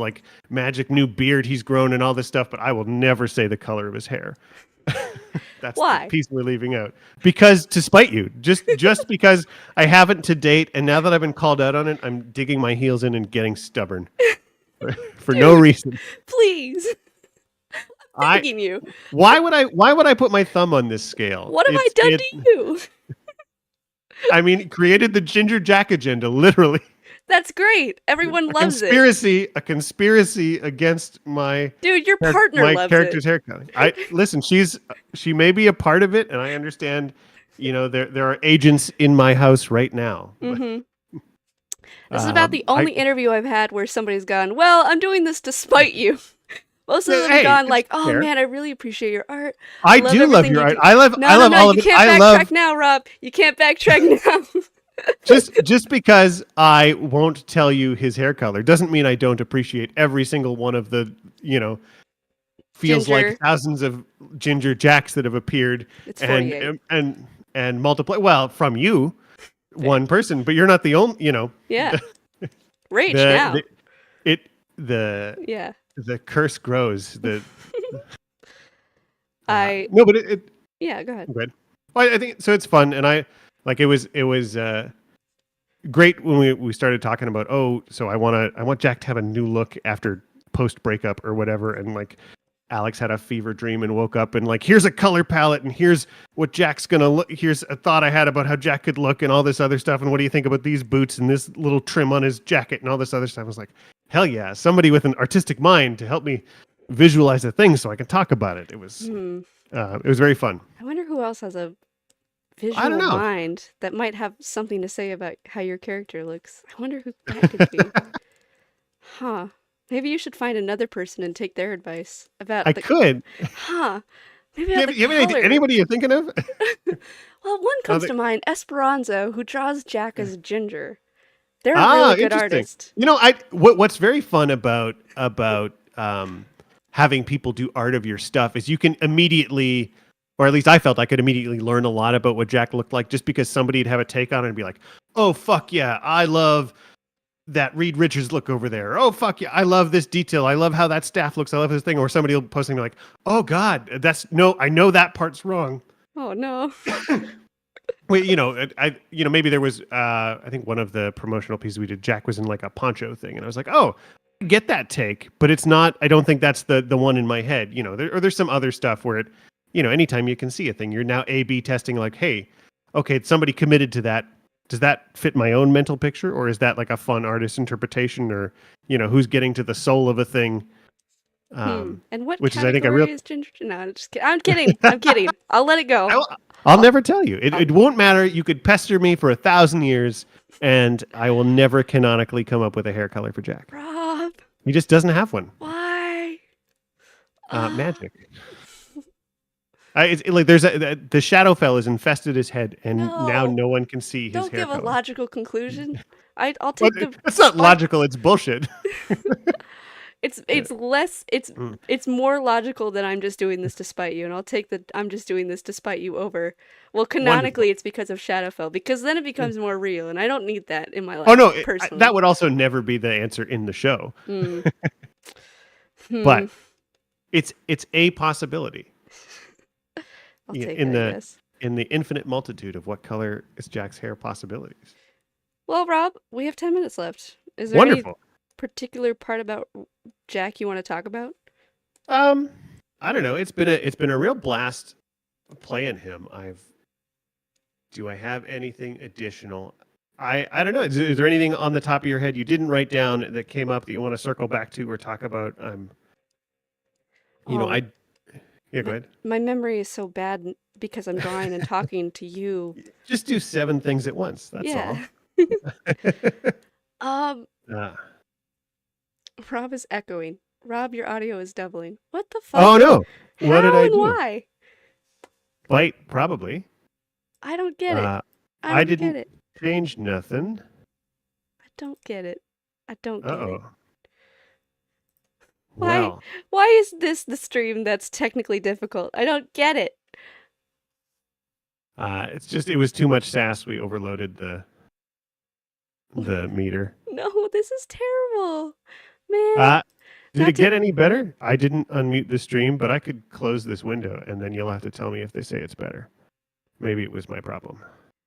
magic new beard he's grown and all this stuff, but I will never say the color of his hair. That's why? The piece we're leaving out. Because to spite you. Just because I haven't to date, and now that I've been called out on it, I'm digging my heels in and getting stubborn. For Dude, no reason. Please. I'm begging you. Why would I put my thumb on this scale? What have I done to you? I mean, created the Ginger Jack agenda, literally. That's great. Everyone loves it. A conspiracy against my Dude, your partner loves it. character's haircut. Listen, she may be a part of it, and I understand. There are agents in my house right now. But, Mm-hmm. This is about the only interview I've had where somebody's gone, well, I'm doing this to spite you. Most of them have gone like, oh fair. man, I really appreciate your art. I do love your art. I love No, all of you it. can't backtrack now, Rob. You can't backtrack now. just because I won't tell you his hair color doesn't mean I don't appreciate every single one of the, feels Ginger. like thousands of Ginger Jacks that have appeared. It's 48. and multiply. Well, from you, one person, but you're not the only. Yeah. Rage now. The curse grows. No, but Yeah, go ahead. Good. Well, I think so. It's fun, and it was great when we started talking about. Oh, so I want Jack to have a new look after post breakup or whatever, and like Alex had a fever dream and woke up and like here's a color palette and here's what Jack's gonna look. Here's a thought I had about how Jack could look and all this other stuff. And what do you think about these boots and this little trim on his jacket and all this other stuff? I was like, hell yeah, somebody with an artistic mind to help me visualize a thing so I can talk about it. It was very fun. I wonder who else has a visual mind that might have something to say about how your character looks. I wonder who that could be. Huh. Maybe you should find another person and take their advice about. I could. Huh. Maybe you have anybody you're thinking of? Well, one comes to mind, Esperanza, who draws Jack as Ginger. They're a really good artist. What's very fun about having people do art of your stuff is you can immediately, or at least I felt I could immediately learn a lot about what Jack looked like just because somebody'd have a take on it and be like, oh, fuck yeah, I love that Reed Richards look over there. Oh, fuck yeah, I love this detail. I love how that staff looks. I love this thing. Or somebody will post something like, oh, God, I know that part's wrong. Oh, no. Wait, maybe there was, I think one of the promotional pieces we did, Jack was in like a poncho thing. And I was like, oh, I get that take, but it's not, I don't think that's the one in my head, there's some other stuff where it, anytime you can see a thing, you're now A/B testing like, hey, okay, somebody committed to that. Does that fit my own mental picture, or is that like a fun artist interpretation, or who's getting to the soul of a thing? And what which category is Ginger? No, I'm just kidding. I'm kidding. I'm kidding. I'll let it go. I'll never tell you. It won't matter. You could pester me for 1,000 years, and I will never canonically come up with a hair color for Jack. Rob, he just doesn't have one. Why? Magic. There's the Shadowfell has infested his head, and now no one can see his hair. Don't give color. a logical conclusion. I'll take It's not logical. It's bullshit. It's more logical that I'm just doing this to spite you, and I'll take the I'm just doing this to spite you over. Well, canonically, Wonderful. It's because of Shadowfell, because then it becomes more real, and I don't need that in my life. Oh no, personally. that would also never be the answer in the show. But it's a possibility. I'll take in it, in the infinite multitude of what color is Jack's hair possibilities. Well, Rob, we have 10 minutes left. Is there any particular part about Jack you want to talk about? I don't know. It's been a real blast playing him. Do I have anything additional? I don't know. Is there anything on the top of your head you didn't write down that came up that you want to circle back to or talk about? Yeah, go ahead. My memory is so bad because I'm drawing and talking to you. Just do 7 things at once. That's all. Rob is echoing. Rob, your audio is doubling. What the fuck? Oh no! What did I do? Why? Bite, probably. I don't get it. I didn't change nothing. I don't get it. I don't get it. Well. Why is this the stream that's technically difficult? I don't get it. It was too much sass. We overloaded the meter. No, this is terrible. Man. Did it get any better? I didn't unmute the stream, but I could close this window and then you'll have to tell me if they say it's better. Maybe it was my problem.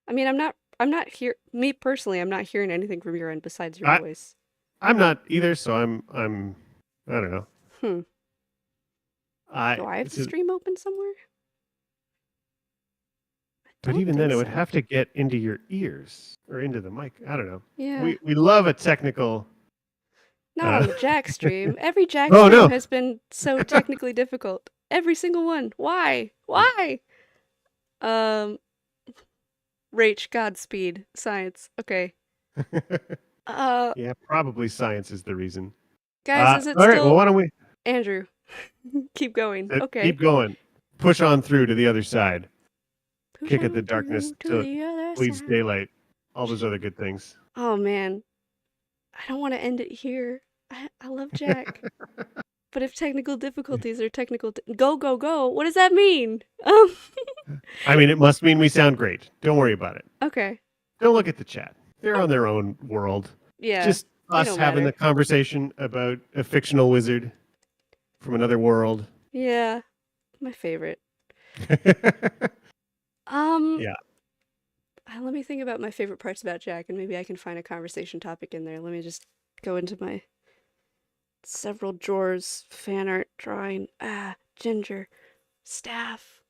I mean, I'm not here. Me personally, I'm not hearing anything from your end besides your voice. I'm not either, so I'm I don't know. Do I have the stream open somewhere? But even then, it would have to get into your ears. or into the mic. I don't know. Yeah. We love a technical. Not Uh, on the Jack stream. Every Jack oh stream no, has been so technically difficult. Every single one. Why? Why? Um, Rach, Godspeed, science. Okay. Uh, yeah, probably science is the reason. guys, is it All right, well, still why don't we Andrew? Keep going. Okay. keep going, push on through to the other side, Push kick at the on darkness through to till it the other bleeds side. daylight, all those other good things. Oh man, I don't want to end it here. I love Jack. But if technical difficulties are go go go, what does that mean? I mean, it must mean we sound great. Don't worry about it. Okay. Don't look at the chat. They're on their own world. Yeah, Just they us don't having the matter. conversation about a fictional wizard from another world. Yeah, my favorite. Um, Yeah. let me think about my favorite parts about Jack, and maybe I can find a conversation topic in there. Let me just go into my several drawers, fan art, drawing, ginger, staff.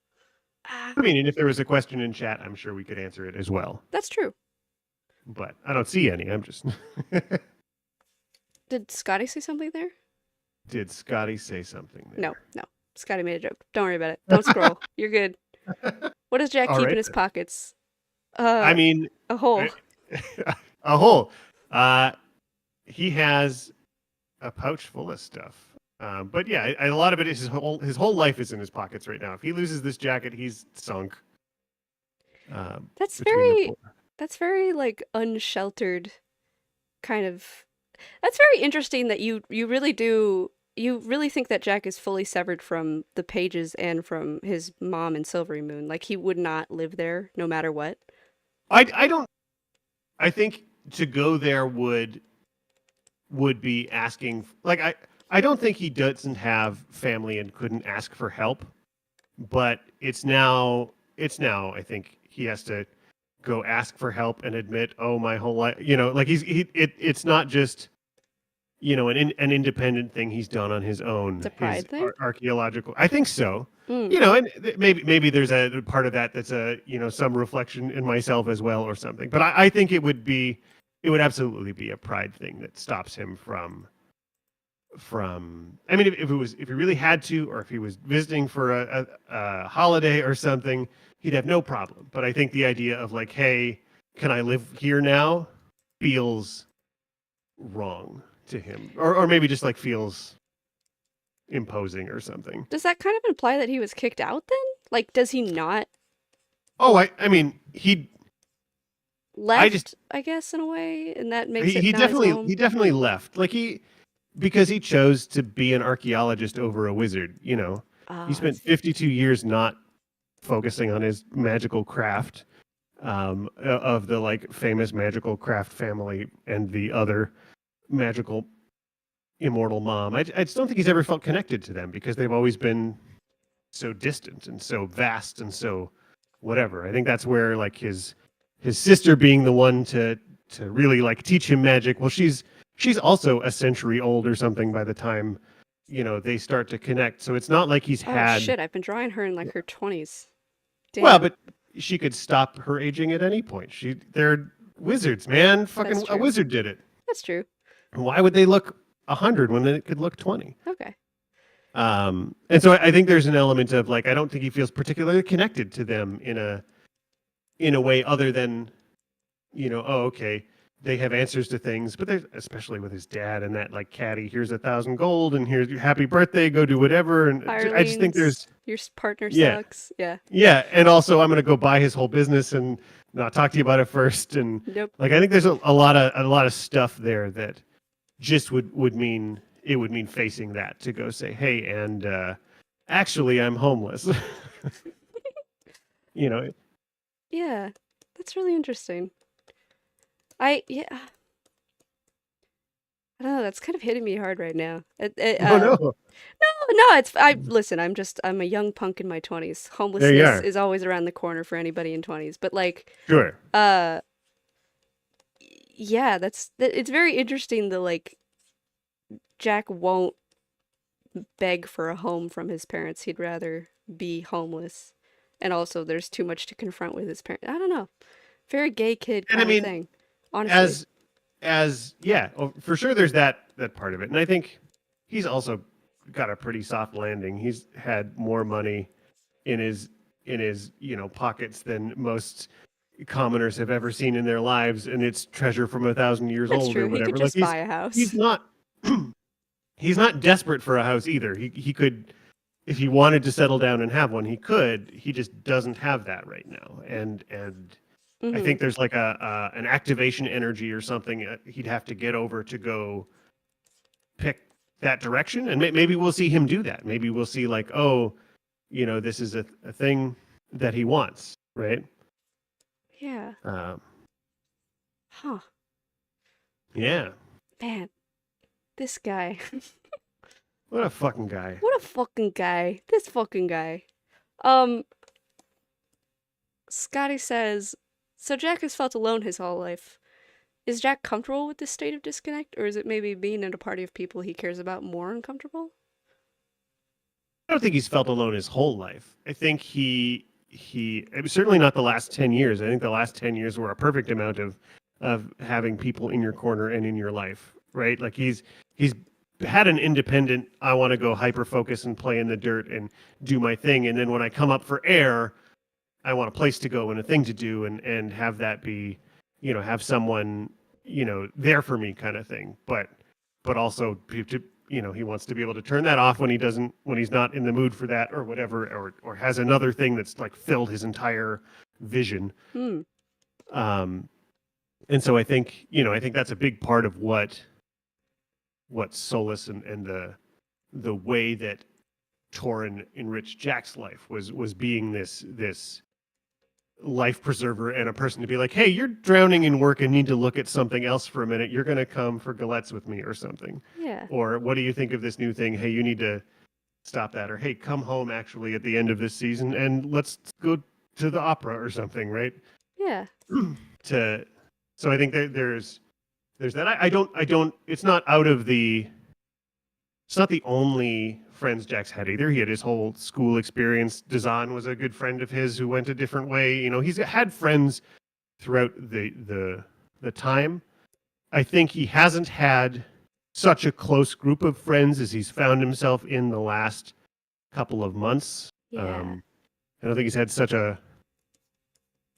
Ah, I mean, and if there was a question in chat, I'm sure we could answer it as well. that's true. But I don't see any. I'm just. Did Scotty say something there? Did Scotty say something there? No, no. Scotty made a joke. Don't worry about it. Don't scroll. You're good. What does Jack All keep in right. his pockets? I mean, A hole. a hole. He has a pouch full of stuff. But yeah, a lot of it is his whole life is in his pockets right now. If he loses this jacket, he's sunk. That's Between the very that's very like unsheltered kind of that's very interesting that you really do you really think that Jack is fully severed from the pages and from his mom in Silvery Moon. Like he would not live there no matter what. I don't. I think to go there would be asking. Like I don't think he doesn't have family and couldn't ask for help. But it's now. I think he has to go ask for help and admit, oh, my whole life, like it's not just, an independent thing he's done on his own, It's a his pride thing. archaeological. I think so. Mm. And maybe there's a part of that that's some reflection in myself as well or something. But I think it would absolutely be a pride thing that stops him from I mean if he really had to, or if he was visiting for a holiday or something, he'd have no problem. But I think the idea of like, hey, can I live here now, feels wrong to him, or maybe just like feels imposing or something. Does that kind of imply that he was kicked out then? Like does he not Oh, I mean I just left, I guess, in a way, and that makes it he not his definitely home? left, like because he chose to be an archaeologist over a wizard. He Ah, I spent see. 52 years not focusing on his magical craft, of the like famous magical craft family and the other magical immortal mom. I just don't think he's ever felt connected to them because they've always been so distant and so vast and so whatever. I think that's where like his sister being the one to really like teach him magic. Well, she's also a century old or something by the time they start to connect. So it's not like he's Oh had. shit, I've been drawing her in like her 20s. Well, Damn. but she could stop her aging at any point. They're wizards, man. That's Fucking a true. wizard did it. That's true. Why would they look 100 when they could look 20? Okay. And so I think there's an element of like I don't think he feels particularly connected to them in a way other than oh, okay, they have answers to things, but there's especially with his dad and that like caddy, here's 1,000 gold and here's your happy birthday, go do whatever. And I just think Hirelings, there's your partner yeah. sucks. Yeah. Yeah, and also I'm gonna go buy his whole business and not talk to you about it first. And Nope. like I think there's a lot of stuff there that just would mean it would mean facing that to go say, hey, and actually I'm homeless. you know, Yeah. That's really interesting. Yeah. I don't know, that's kind of hitting me hard right now. oh no, No, listen, I'm a young punk in my 20s. there you Homelessness are. is always around the corner for anybody in 20s, but like, Sure. uh, yeah, it's very interesting that like Jack won't beg for a home from his parents. He'd rather be homeless. And also there's too much to confront with his parents. I don't know. Very gay kid And I kind of mean, thing, honestly. as yeah, for sure, there's that part of it, and I think he's also got a pretty soft landing. He's had more money in his pockets than most commoners have ever seen in their lives, and it's treasure from 1,000 years That's old or true. He could whatever. Like just buy a house. he's not he's not desperate for a house either. He could, if he wanted to settle down and have one, he could. He just doesn't have that right now, and I Hmm. think there's like a an activation energy or something he'd have to get over to go pick that direction, and maybe we'll see him do that. Maybe we'll see like, oh, this is a thing that he wants, right? Yeah. Um, Huh. yeah. Man, this guy. What a fucking guy. What a fucking guy. This fucking guy. Um, Scotty says, so Jack has felt alone his whole life. Is Jack comfortable with this state of disconnect, or is it maybe being in a party of people he cares about more uncomfortable? I don't think he's felt alone his whole life. I think it was certainly not the last 10 years. I think the last 10 years were a perfect amount of having people in your corner and in your life, right? Like he's had an independent, I want to go hyper focus and play in the dirt and do my thing, and then when I come up for air, I want a place to go and a thing to do, and have that be, have someone, there for me kind of thing. But also he wants to be able to turn that off when he's not in the mood for that or whatever, or has another thing that's like filled his entire vision. Hmm. Um, and so I think that's a big part of what Solace and the way that Torin enriched Jack's life was being this life preserver and a person to be like, hey, you're drowning in work and need to look at something else for a minute. You're going to come for galettes with me or something. Yeah. Or what do you think of this new thing? Hey, you need to stop that. Or hey, come home actually at the end of this season and let's go to the opera or something, right? Yeah. So I think that there's that. I don't. It's not out of the. It's not the only friends Jack's had either. He had his whole school experience. Dazan was a good friend of his who went a different way. He's had friends throughout the time. I think he hasn't had such a close group of friends as he's found himself in the last couple of months. Yeah. I don't think he's had such a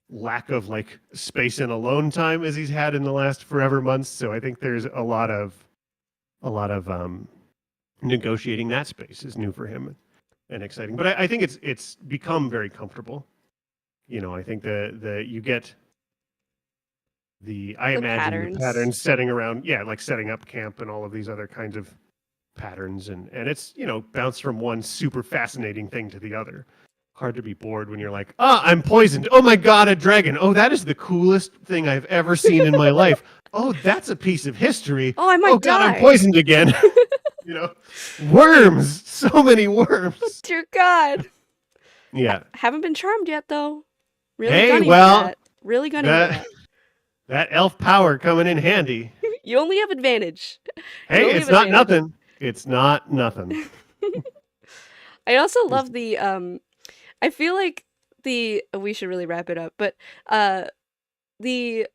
lack of like space and alone time as he's had in the last forever months. So I think there's a lot of negotiating that space is new for him and exciting. But I think it's become very comfortable. I think you get I The imagine the patterns. patterns setting around, like setting up camp and all of these other kinds of patterns, and it's bounce from one super fascinating thing to the other. Hard to be bored when you're like, I'm poisoned. Oh my god, a dragon. Oh, that is the coolest thing I've ever seen in my life. Oh, that's a piece of history. Oh, I Oh might god, I'm die. poisoned again. Worms. So many worms. Dear God. Yeah. Haven't been charmed yet, though. Really Hey, gunning well, for that. Really gunning for that that. that elf power coming in handy. You only have advantage. Hey, only it's have not advantage. nothing. It's not nothing. I also love the I feel like we should really wrap it up, but the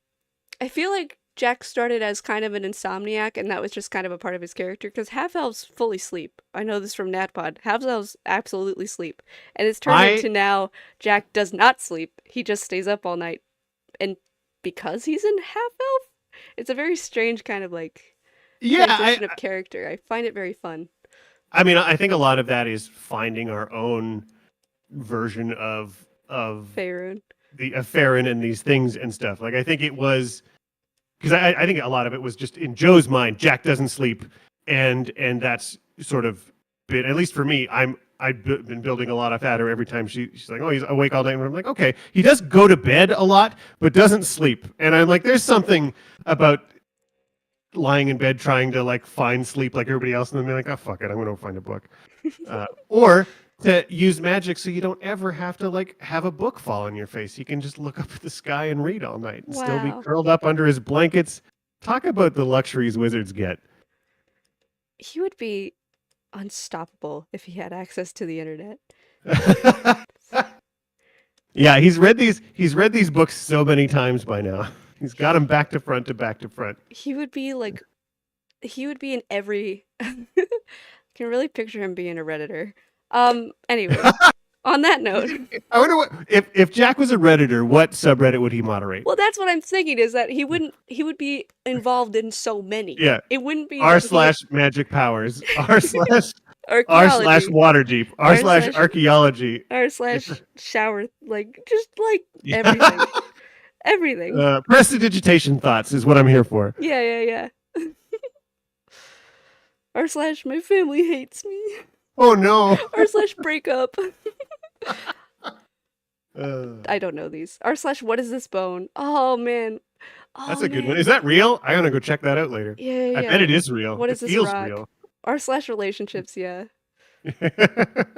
I feel like Jack started as kind of an insomniac, and that was just kind of a part of his character because half elves fully sleep. I know this from NatPod. Half elves absolutely sleep, and it's turned I into now Jack does not sleep. He just stays up all night, and because he's in half elf, it's a very strange kind of like yeah, transition of character. I find it very fun. I mean, I think a lot of that is finding our own version of Faerun. the Farron and these things and stuff. Like I think it was because I think a lot of it was just in Joe's mind. Jack doesn't sleep, and that's sort of been, at least for me. I've been building a lot of fatter every time she's like, oh, he's awake all day, and I'm like, okay, he does go to bed a lot, but doesn't sleep, and I'm like, there's something about lying in bed trying to like find sleep like everybody else, and then be like, oh fuck it, I'm gonna go find a book, or to use magic so you don't ever have to like have a book fall on your face. You can just look up at the sky and read all night and still be Wow. curled up under his blankets. Talk about the luxuries wizards get. He would be unstoppable if he had access to the internet. Yeah, he's read these books so many times by now. He's got them back to front to back to front. He would be like, he would be in every. Can really picture him being a Redditor. Anyway, on that note, I wonder what if Jack was a Redditor, what subreddit would he moderate? well, that's what I'm thinking is that he would be involved in so many. Yeah. It wouldn't be R that he slash magic powers. R slash R slash archaeology, water deep. R slash archaeology. r slash shower, like just like Yeah. everything, everything. Prestidigitation thoughts is what I'm here for. Yeah. r slash my family hates me. Oh no. r slash breakup. Uh, I don't know these. r slash what is this bone? Oh man. Oh, that's a good man. one. Is that real? I'm gonna go check that out later. Yeah. I bet it is real. What It is this feels rock? real. r slash relationships. Yeah.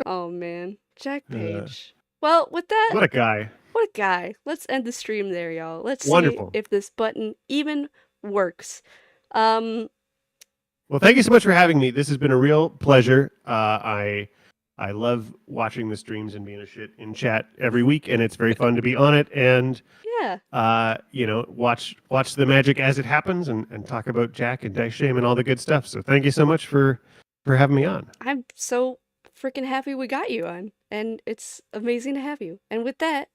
Oh man, Jack Page. Well, with that, What a guy. what a guy. Let's end the stream there, y'all. Let's see Wonderful. if this button even works. Well, thank you so much for having me. This has been a real pleasure. I love watching the streams and being a shit in chat every week, and it's very fun to be on it and yeah. watch the magic as it happens and talk about Jack and Dice Shame and all the good stuff. So thank you so much for having me on. I'm so freaking happy we got you on, and it's amazing to have you. And with that,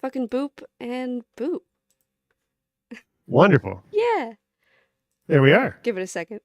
fucking boop and boop. Wonderful. Yeah. There we are. Give it a second.